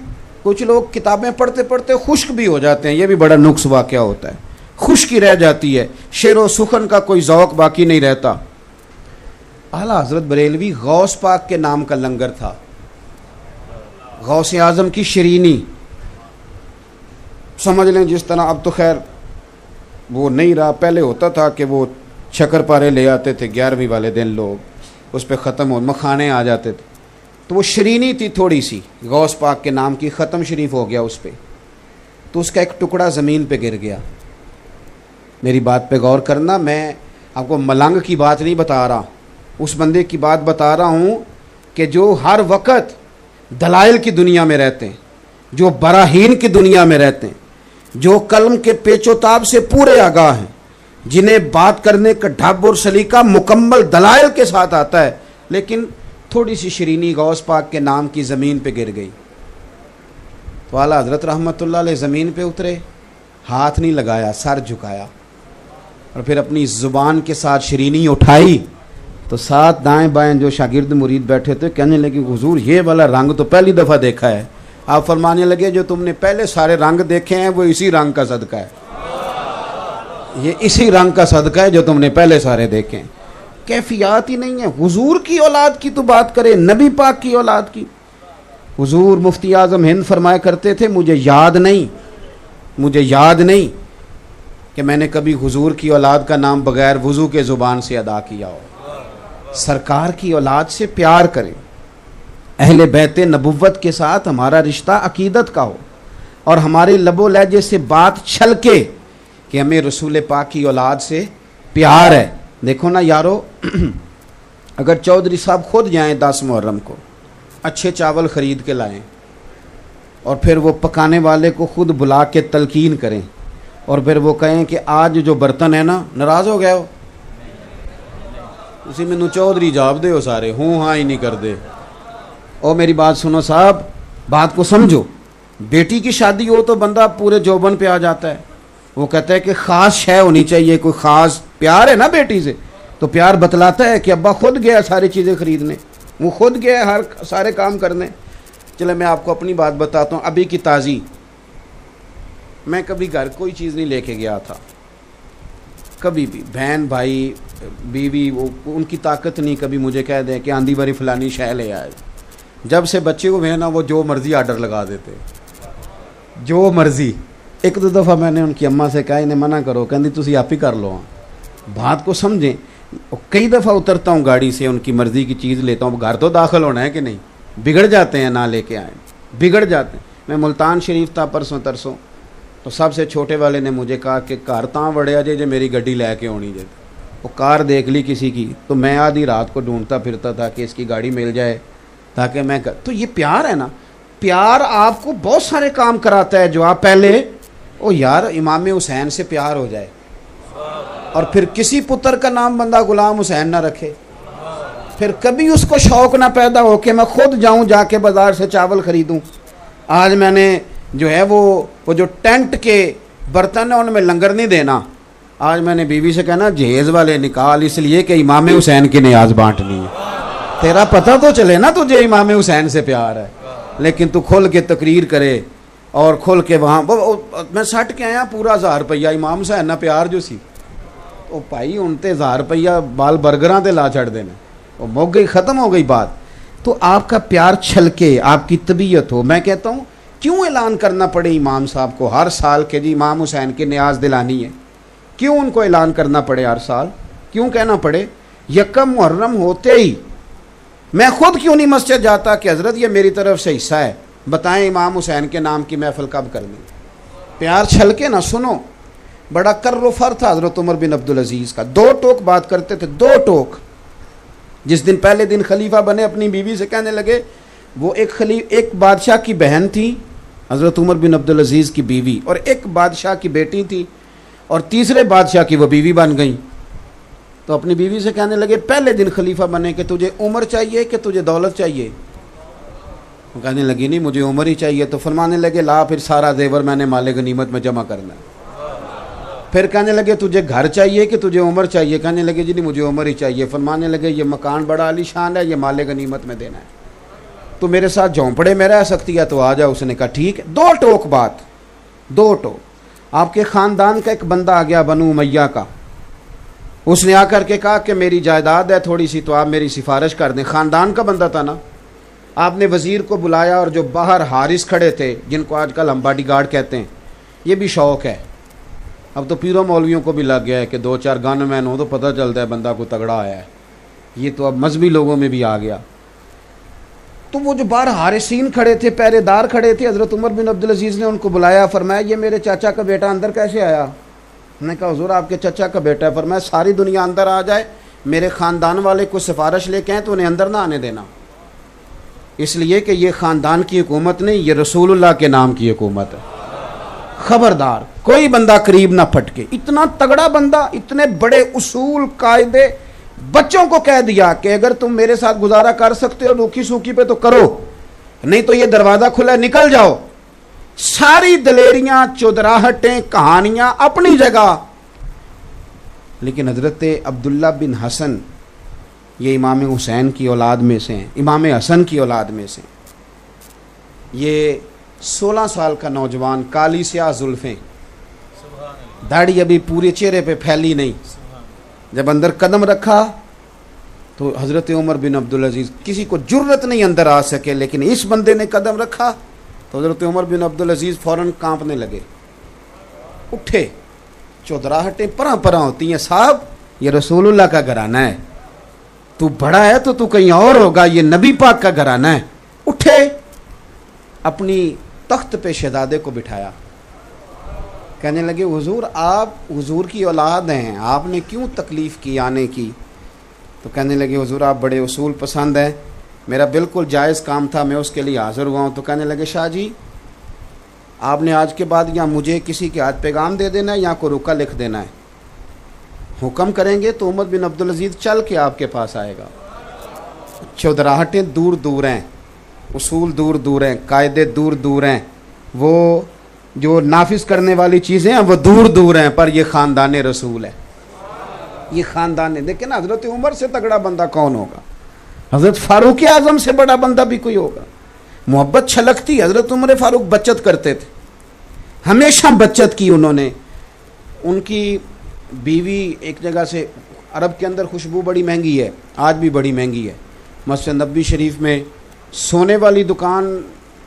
کچھ لوگ کتابیں پڑھتے پڑھتے خشک بھی ہو جاتے ہیں، یہ بھی بڑا نقص واقعہ ہوتا ہے، خشکی رہ جاتی ہے، شعر و سخن کا کوئی ذوق باقی نہیں رہتا. اعلیٰ حضرت بریلوی غوث پاک کے نام کا لنگر تھا، غوث اعظم کی شرینی سمجھ لیں. جس طرح اب تو خیر وہ نہیں رہا، پہلے ہوتا تھا کہ وہ شکر پارے لے آتے تھے 11ویں والے دن، لوگ اس پہ ختم ہو مکھانے آ جاتے تھے، تو وہ شرینی تھی تھوڑی سی غوث پاک کے نام کی، ختم شریف ہو گیا اس پہ، تو اس کا ایک ٹکڑا زمین پہ گر گیا. میری بات پہ غور کرنا، میں آپ کو ملنگ کی بات نہیں بتا رہا، اس بندے کی بات بتا رہا ہوں کہ جو ہر وقت دلائل کی دنیا میں رہتے ہیں، جو براہین کی دنیا میں رہتے ہیں، جو کلم کے پیچ و تاب سے پورے آگاہ ہیں، جنہیں بات کرنے کا ڈھب اور سلیقہ مکمل دلائل کے ساتھ آتا ہے، لیکن تھوڑی سی شرینی غوث پاک کے نام کی زمین پہ گر گئی. تو اعلیٰ حضرت رحمۃ اللہ علیہ زمین پہ اترے، ہاتھ نہیں لگایا، سر جھکایا، اور پھر اپنی زبان کے ساتھ شرینی اٹھائی، تو ساتھ دائیں بائیں جو شاگرد مرید بیٹھے تھے کہنے لگے حضور یہ والا رنگ تو پہلی دفعہ دیکھا ہے. آپ فرمانے لگے جو تم نے پہلے سارے رنگ دیکھے ہیں وہ اسی رنگ کا صدقہ ہے، یہ اسی رنگ کا صدقہ ہے جو تم نے پہلے سارے دیکھے ہیں. کیفیات ہی نہیں ہیں. حضور کی اولاد کی تو بات کرے, نبی پاک کی اولاد کی. حضور مفتی اعظم ہند فرمایا کرتے تھے مجھے یاد نہیں کہ میں نے کبھی حضور کی اولاد کا نام بغیر وضو کے زبان سے ادا کیا ہو. سرکار کی اولاد سے پیار کریں. اہل بیت نبوت کے ساتھ ہمارا رشتہ عقیدت کا ہو اور ہمارے لب و لہجے سے بات چھلکے کہ ہمیں رسول پاک کی اولاد سے پیار ہے. دیکھو نا یارو, اگر چودھری صاحب خود جائیں 10 محرم کو اچھے چاول خرید کے لائیں اور پھر وہ پکانے والے کو خود بلا کے تلقین کریں اور پھر وہ کہیں کہ آج جو برتن ہے نا, ناراض ہو گئے ہو, اسی میں چودھری جاب دے ہو سارے, ہوں ہاں ہی نہیں کر دے. او میری بات سنو صاحب, بات کو سمجھو. بیٹی کی شادی ہو تو بندہ پورے جوبن پہ آ جاتا ہے. وہ کہتا ہے کہ خاص شے ہونی چاہیے, کوئی خاص پیار ہے نا بیٹی سے, تو پیار بتلاتا ہے کہ ابا خود گیا ساری چیزیں خریدنے, وہ خود گیا ہر سارے کام کرنے. چلے میں آپ کو اپنی بات بتاتا ہوں. ابھی کی تازی, میں کبھی گھر کوئی چیز نہیں لے کے گیا تھا, کبھی بھی. بہن بھائی بیوی وہ ان کی طاقت نہیں کبھی مجھے کہہ دیں کہ آندھی باری فلانی شے لے آئے. جب سے بچے ہوئے ہیں نا وہ جو مرضی آرڈر لگا دیتے, جو مرضی. ایک دو دفعہ میں نے ان کی اماں سے کہا انہیں منع کرو, کہندی تسی آپ ہی کر لو. بات کو سمجھیں. کئی دفعہ اترتا ہوں گاڑی سے, ان کی مرضی کی چیز لیتا ہوں. گھر تو داخل ہونا ہے کہ نہیں, بگڑ جاتے ہیں نہ لے کے آئیں, بگڑ جاتے ہیں. میں ملتان شریف تھا پرسوں ترسوں, تو سب سے چھوٹے والے نے مجھے کہا کہ کار تاں وڑیا جے میری گڈی لے کے ہونی جائے. وہ کار دیکھ لی کسی کی, تو میں آدھی رات کو ڈھونڈتا پھرتا تھا کہ اس کی گاڑی مل جائے تاکہ میں تو یہ پیار ہے نا. پیار آپ کو بہت سارے کام کراتا ہے جو آپ پہلے یار امام حسین سے پیار ہو جائے اور پھر کسی پتر کا نام بندہ غلام حسین نہ رکھے, پھر کبھی اس کو شوق نہ پیدا ہو کہ میں خود جاؤں جا کے بازار سے چاول خریدوں. آج میں نے جو ہے وہ جو ٹینٹ کے برتن ہیں ان میں لنگر نہیں دینا. آج میں نے بیوی سے کہنا جہیز والے نکال, اس لیے کہ امام حسین کی نیاز بانٹنی ہے. تیرا پتہ تو چلے نا تجھے امام حسین سے پیار ہے, لیکن تو کھل کے تقریر کرے اور کھل کے وہاں. میں سٹ کے آیا پورا 1000 روپیہ امام حسین نہ پیار جو سی, وہ بھائی ان تے 1000 روپیہ بال برگراں تے لا چھڑ دینا, وہ مک گئی, ختم ہو گئی بات. تو آپ کا پیار چھلکے, آپ کی طبیعت ہو. میں کہتا ہوں کیوں اعلان کرنا پڑے امام صاحب کو ہر سال کہ جی امام حسین کی نیاز دلانی ہے, کیوں ان کو اعلان کرنا پڑے ہر سال, کیوں کہنا پڑے؟ یکم محرم ہوتے ہی میں خود کیوں نہیں مسجد جاتا کہ حضرت یہ میری طرف سے حصہ ہے, بتائیں امام حسین کے نام کی محفل کب کرنی. پیار چھلکے نہ. سنو, بڑا کر و فر تھا حضرت عمر بن عبدالعزیز کا, 2 ٹوک بات کرتے تھے, 2 ٹوک. جس دن پہلے دن خلیفہ بنے اپنی بیوی سے کہنے لگے, وہ ایک بادشاہ کی بہن تھی حضرت عمر بن عبدالعزیز کی بیوی, اور ایک بادشاہ کی بیٹی تھی, اور تیسرے بادشاہ کی وہ بیوی بن گئی. تو اپنی بیوی سے کہنے لگے پہلے دن خلیفہ بنے کہ تجھے عمر چاہیے کہ تجھے دولت چاہیے؟ وہ کہنے لگی نہیں مجھے عمر ہی چاہیے. تو فرمانے لگے لا پھر سارا زیور میں نے مال غنیمت میں جمع کرنا ہے. پھر کہنے لگے تجھے گھر چاہیے کہ تجھے عمر چاہیے؟ کہنے لگے جی نہیں مجھے عمر ہی چاہیے. فرمانے لگے یہ مکان بڑا عالی شان ہے, یہ مال غنیمت میں دینا ہے, تو میرے ساتھ جھونپڑے میں رہ سکتی ہے تو آ جا. اس نے کہا ٹھیک ہے. 2 ٹوک بات, 2 ٹوک. آپ کے خاندان کا ایک بندہ آ گیا بنو امیہ کا, اس نے آ کر کے کہا کہ میری جائیداد ہے تھوڑی سی, تو آپ میری سفارش کر دیں. خاندان کا بندہ تھا نا. آپ نے وزیر کو بلایا, اور جو باہر حارس کھڑے تھے جن کو آج کل ہم باڈی گارڈ کہتے ہیں, یہ بھی شوق ہے. اب تو پیروں مولویوں کو بھی لگ گیا ہے کہ 2-4 گن مین ہو تو پتہ چلتا ہے بندہ کو تگڑا آیا ہے. یہ تو اب مذہبی لوگوں میں بھی آ گیا. تو وہ جو باہر حارسین کھڑے تھے, پہرے دار کھڑے تھے, حضرت عمر بن عبدالعزیز نے ان کو بلایا. فرمایا یہ میرے چاچا کا بیٹا اندر کیسے آیا؟ انہوں نے کہا حضور آپ کے چچا کا بیٹا ہے. فرمایا ساری دنیا اندر آ جائے, میرے خاندان والے کو سفارش لے کے آئیں تو انہیں اندر نہ آنے دینا, اس لیے کہ یہ خاندان کی حکومت نہیں, یہ رسول اللہ کے نام کی حکومت ہے. خبردار کوئی بندہ قریب نہ پھٹکے. اتنا تگڑا بندہ, اتنے بڑے اصول قاعدے. بچوں کو کہہ دیا کہ اگر تم میرے ساتھ گزارا کر سکتے ہو روکھی سوکھی پہ تو کرو, نہیں تو یہ دروازہ کھلا نکل جاؤ. ساری دلیریاں, چودراہٹیں, کہانیاں اپنی جگہ. لیکن حضرت عبداللہ بن حسن یہ امام حسین کی اولاد میں سے ہیں, امام حسن کی اولاد میں سے. یہ 16 سال کا نوجوان, کالی سیاہ زلفیں, داڑھی ابھی پورے چہرے پہ پھیلی نہیں. جب اندر قدم رکھا تو حضرت عمر بن عبدالعزیز کسی کو جرت نہیں اندر آ سکے، لیکن اس بندے نے قدم رکھا تو حضرت عمر بن عبدالعزیز فوراً کانپنے لگے، اٹھے، چودراہٹیں پراں پراں ہوتی ہیں، صاحب یہ رسول اللہ کا گھرانہ ہے، تو بڑا ہے تو کہیں اور ہوگا، یہ نبی پاک کا گھرانہ ہے۔ اٹھے، اپنی تخت پہ شہزادے کو بٹھایا، کہنے لگے حضور آپ حضور کی اولاد ہیں، آپ نے کیوں تکلیف کی آنے کی؟ تو کہنے لگے حضور آپ بڑے اصول پسند ہیں، میرا بالکل جائز کام تھا، میں اس کے لیے حاضر ہوا ہوں۔ تو کہنے لگے شاہ جی آپ نے آج کے بعد یا مجھے کسی کے ہاتھ پیغام دے دینا ہے یا کوئی رکا لکھ دینا ہے، حکم کریں گے تو عمر بن عبدالعزیز چل کے آپ کے پاس آئے گا۔ چودراہٹیں دور دور ہیں، اصول دور دور ہیں، قاعدے دور دور ہیں، وہ جو نافذ کرنے والی چیزیں ہیں وہ دور دور ہیں، پر یہ خاندان رسول ہے، یہ خاندان ہے۔ دیکھیں نا حضرت عمر سے تگڑا بندہ کون ہوگا؟ حضرت فاروق اعظم سے بڑا بندہ بھی کوئی ہوگا؟ محبت چھلکتی، حضرت عمر فاروق بچت کرتے تھے، ہمیشہ بچت کی انہوں نے۔ ان کی بیوی ایک جگہ سے، عرب کے اندر خوشبو بڑی مہنگی ہے، آج بھی بڑی مہنگی ہے، مسجد نبوی شریف میں سونے والی دکان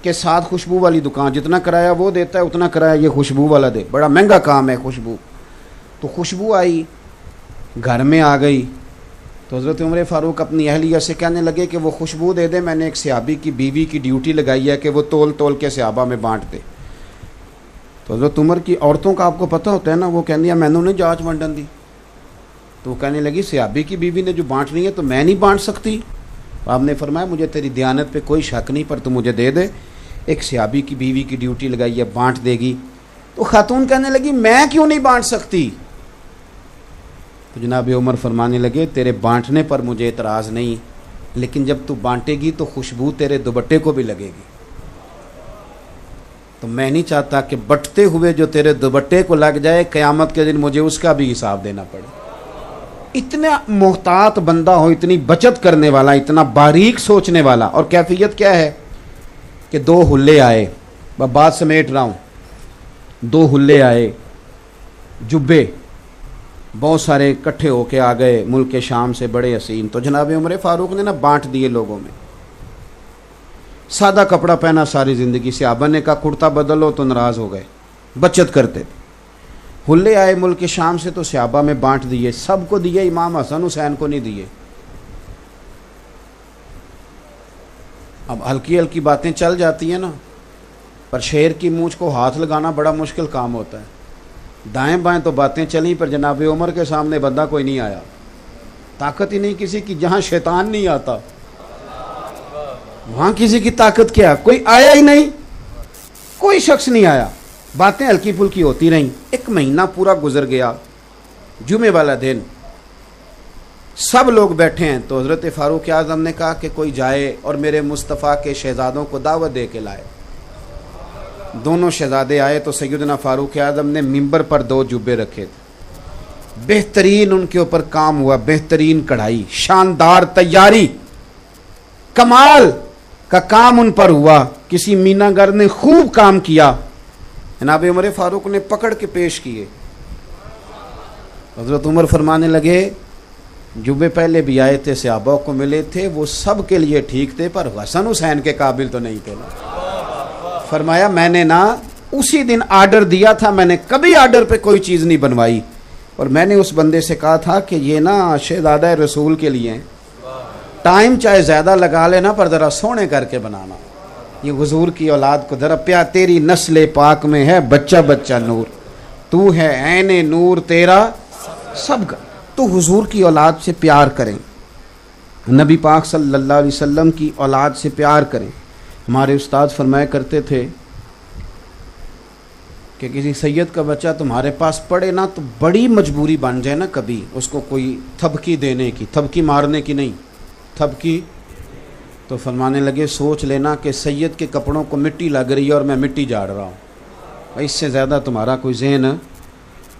کے ساتھ خوشبو والی دکان، جتنا کرایہ وہ دیتا ہے اتنا کرایہ یہ خوشبو والا دے، بڑا مہنگا کام ہے خوشبو۔ تو خوشبو آئی، گھر میں آ گئی، تو حضرت عمر فاروق اپنی اہلیہ سے کہنے لگے کہ وہ خوشبو دے دے، میں نے ایک صحابی کی بیوی کی ڈیوٹی لگائی ہے کہ وہ تول تول کے صحابہ میں بانٹ دے۔ تو حضرت عمر کی عورتوں کا آپ کو پتہ ہوتا ہے نا، وہ کہنے میں نے جانچ ونڈن دی، تو وہ کہنے لگی صحابی کی بیوی نے جو بانٹنی ہے تو میں نہیں بانٹ سکتی؟ آپ نے فرمایا مجھے تیری دیانت پہ کوئی شک نہیں، پر تو مجھے دے دے، ایک صحابی کی بیوی کی ڈیوٹی لگائی ہے، بانٹ دے گی۔ تو خاتون کہنے لگی میں کیوں نہیں بانٹ سکتی؟ تو جناب عمر فرمانے لگے تیرے بانٹنے پر مجھے اعتراض نہیں، لیکن جب تو بانٹے گی تو خوشبو تیرے دوپٹے کو بھی لگے گی، تو میں نہیں چاہتا کہ بٹتے ہوئے جو تیرے دوپٹے کو لگ جائے قیامت کے دن مجھے اس کا بھی حساب دینا پڑے۔ اتنا محتاط بندہ ہو، اتنی بچت کرنے والا، اتنا باریک سوچنے والا۔ اور کیفیت کیا ہے کہ دو حلے آئے، میں بات سمیٹ رہا ہوں، دو حلے آئے، جبے بہت سارے اکٹھے ہو کے آ گئے ملک شام سے، بڑے حسین، تو جناب عمر فاروق نے نا بانٹ دیے لوگوں میں۔ سادہ کپڑا پہنا ساری زندگی، صحابہ نے کہا کرتا بدلو تو ناراض ہو گئے، بچت کرتے تھے۔ حلے آئے ملک شام سے تو صحابہ میں بانٹ دیے، سب کو دیے، امام حسن حسین کو نہیں دیے۔ اب ہلکی ہلکی باتیں چل جاتی ہیں نا، پر شیر کی مونچھ کو ہاتھ لگانا بڑا مشکل کام ہوتا ہے۔ دائیں بائیں تو باتیں چلیں، پر جناب عمر کے سامنے بندہ کوئی نہیں آیا، طاقت ہی نہیں کسی کی، جہاں شیطان نہیں آتا وہاں کسی کی طاقت کیا؟ کوئی آیا ہی نہیں، کوئی شخص نہیں آیا، باتیں ہلکی پھلکی ہوتی رہیں۔ ایک مہینہ پورا گزر گیا، جمعے والا دن سب لوگ بیٹھے ہیں، تو حضرت فاروق اعظم نے کہا کہ کوئی جائے اور میرے مصطفیٰ کے شہزادوں کو دعوت دے کے لائے۔ دونوں شہزادے آئے تو سیدنا فاروق اعظم نے ممبر پر دو جبے رکھے تھے، بہترین ان کے اوپر کام ہوا، بہترین کڑھائی، شاندار تیاری، کمال کا کام ان پر ہوا، کسی مینا گر نے خوب کام کیا۔ جناب عمر فاروق نے پکڑ کے پیش کیے، حضرت عمر فرمانے لگے جبے پہلے بھی آئے تھے، صحابہ کو ملے تھے، وہ سب کے لیے ٹھیک تھے، پر حسن حسین کے قابل تو نہیں تھے نا۔ فرمایا میں نے نا اسی دن آرڈر دیا تھا، میں نے کبھی آرڈر پہ کوئی چیز نہیں بنوائی، اور میں نے اس بندے سے کہا تھا کہ یہ نا شہزادہ رسول کے لیے ہیں، ٹائم چاہے زیادہ لگا لینا پر ذرا سونے کر کے بنانا، یہ حضور کی اولاد کو ذرا پیا، تیری نسل پاک میں ہے بچہ بچہ نور، تو ہے عین نور تیرا سب کا۔ تو حضور کی اولاد سے پیار کریں، نبی پاک صلی اللہ علیہ وسلم کی اولاد سے پیار کریں۔ ہمارے استاد فرمایا کرتے تھے کہ کسی سید کا بچہ تمہارے پاس پڑھے نا تو بڑی مجبوری بن جائے نا کبھی اس کو کوئی تھپکی دینے کی، تھپکی مارنے کی نہیں، تھپکی، تو فرمانے لگے سوچ لینا کہ سید کے کپڑوں کو مٹی لگ رہی ہے اور میں مٹی جاڑ رہا ہوں، اس سے زیادہ تمہارا کوئی ذہن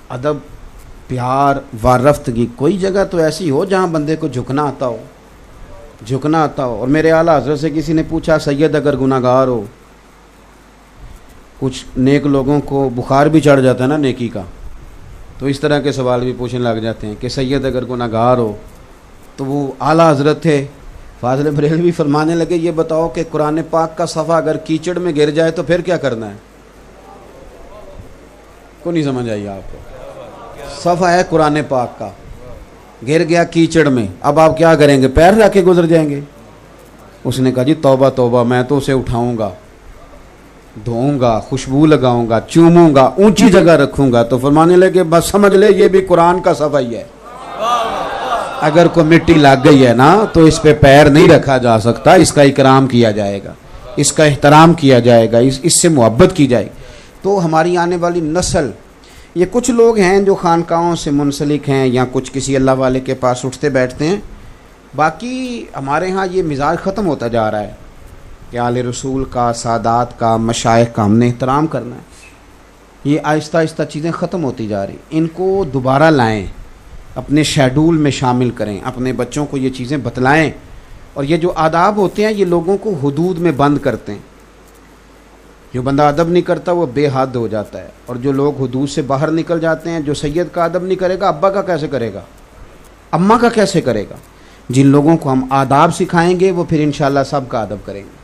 ادب پیار وارفتگی، کوئی جگہ تو ایسی ہو جہاں بندے کو جھکنا آتا ہو، جھکنا آتا ہو۔ اور میرے اعلیٰ حضرت سے کسی نے پوچھا سید اگر گناہ گار ہو، کچھ نیک لوگوں کو بخار بھی چڑھ جاتا ہے نا نیکی کا، تو اس طرح کے سوال بھی پوچھنے لگ جاتے ہیں کہ سید اگر گناہ گار ہو تو وہ اعلیٰ حضرت تھے فاضل بریلوی فرمانے لگے یہ بتاؤ کہ قرآن پاک کا صفحہ اگر کیچڑ میں گر جائے تو پھر کیا کرنا ہے؟ کو نہیں سمجھ آئی آپ کو؟ صفحہ ہے قرآن پاک کا، گر گیا کیچڑ میں، اب آپ کیا کریں گے؟ پیر رکھ کے گزر جائیں گے؟ اس نے کہا جی توبہ توبہ، میں تو اسے اٹھاؤں گا، دھوؤں گا، خوشبو لگاؤں گا، چوموں گا، اونچی جگہ رکھوں گا۔ تو فرمانے لگے بس سمجھ لے یہ بھی قرآن کا صفحہ ہی ہے، اگر کوئی مٹی لگ گئی ہے نا تو اس پہ پیر نہیں رکھا جا سکتا، اس کا اکرام کیا جائے گا، اس کا احترام کیا جائے گا، اس سے محبت کی جائے گی۔ تو ہماری آنے والی نسل، یہ کچھ لوگ ہیں جو خانقاہوں سے منسلک ہیں یا کچھ کسی اللہ والے کے پاس اٹھتے بیٹھتے ہیں، باقی ہمارے ہاں یہ مزاج ختم ہوتا جا رہا ہے کہ آل رسول کا، سادات کا، مشائخ کا ہم نے احترام کرنا ہے۔ یہ آہستہ آہستہ چیزیں ختم ہوتی جا رہی، ان کو دوبارہ لائیں، اپنے شیڈول میں شامل کریں، اپنے بچوں کو یہ چیزیں بتلائیں۔ اور یہ جو آداب ہوتے ہیں یہ لوگوں کو حدود میں بند کرتے ہیں، جو بندہ ادب نہیں کرتا وہ بے حد ہو جاتا ہے، اور جو لوگ حدود سے باہر نکل جاتے ہیں، جو سید کا ادب نہیں کرے گا ابا کا کیسے کرے گا، اماں کا کیسے کرے گا؟ جن لوگوں کو ہم آداب سکھائیں گے وہ پھر انشاءاللہ سب کا ادب کریں گے،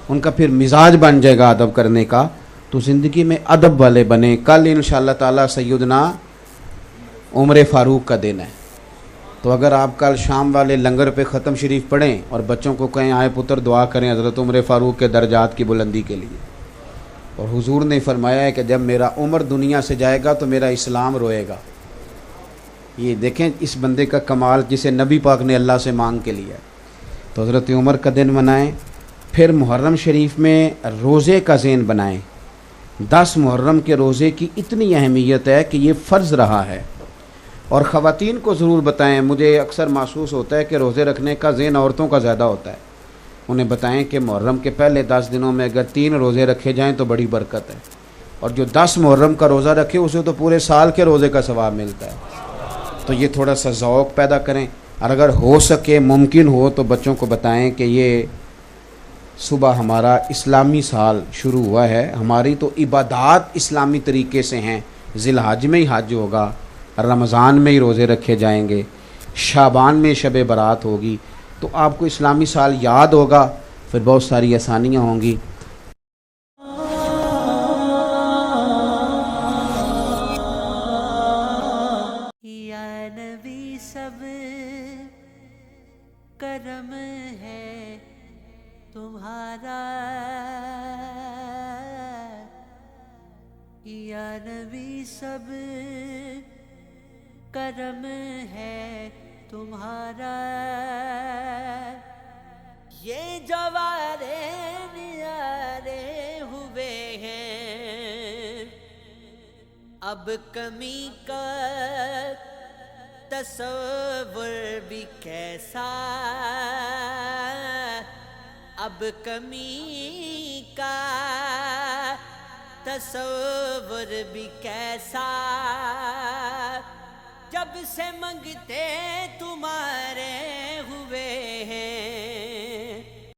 ان کا پھر مزاج بن جائے گا ادب کرنے کا، تو زندگی میں ادب والے بنیں۔ کل انشاءاللہ تعالی سیدنا عمر فاروق کا دن ہے، تو اگر آپ کل شام والے لنگر پہ ختم شریف پڑھیں اور بچوں کو کہیں آئے پتر دعا کریں حضرت عمر فاروق کے درجات کی بلندی کے لیے، اور حضور نے فرمایا ہے کہ جب میرا عمر دنیا سے جائے گا تو میرا اسلام روئے گا۔ یہ دیکھیں اس بندے کا کمال جسے نبی پاک نے اللہ سے مانگ کے لیا، تو حضرت عمر کا دن منائیں۔ پھر محرم شریف میں روزے کا ذہن بنائیں۔ 10 محرم کے روزے کی اتنی اہمیت ہے کہ یہ فرض رہا ہے، اور خواتین کو ضرور بتائیں۔ مجھے اکثر محسوس ہوتا ہے کہ روزے رکھنے کا ذہن عورتوں کا زیادہ ہوتا ہے، انہیں بتائیں کہ محرم کے پہلے 10 دنوں میں اگر 3 روزے رکھے جائیں تو بڑی برکت ہے، اور جو 10 محرم کا روزہ رکھے اسے تو پورے سال کے روزے کا ثواب ملتا ہے۔ تو یہ تھوڑا سا ذوق پیدا کریں، اور اگر ہو سکے ممکن ہو تو بچوں کو بتائیں کہ یہ صبح ہمارا اسلامی سال شروع ہوا ہے، ہماری تو عبادات اسلامی طریقے سے ہیں، ذی الحج میں ہی حج ہوگا، رمضان میں ہی روزے رکھے جائیں گے، شعبان میں شب برات ہوگی، تو آپ کو اسلامی سال یاد ہوگا، پھر بہت ساری آسانیاں ہوں گی۔ یا نبی سب کرم ہے تمہارا، یا نبی سب کرم ہے تمہارا، یہ جوارے نیارے ہوئے ہیں، اب کمی کا تصور بھی کیسا، اب کمی کا تصور بھی کیسا، جب سے منگتے تمہارے ہوئے ہیں،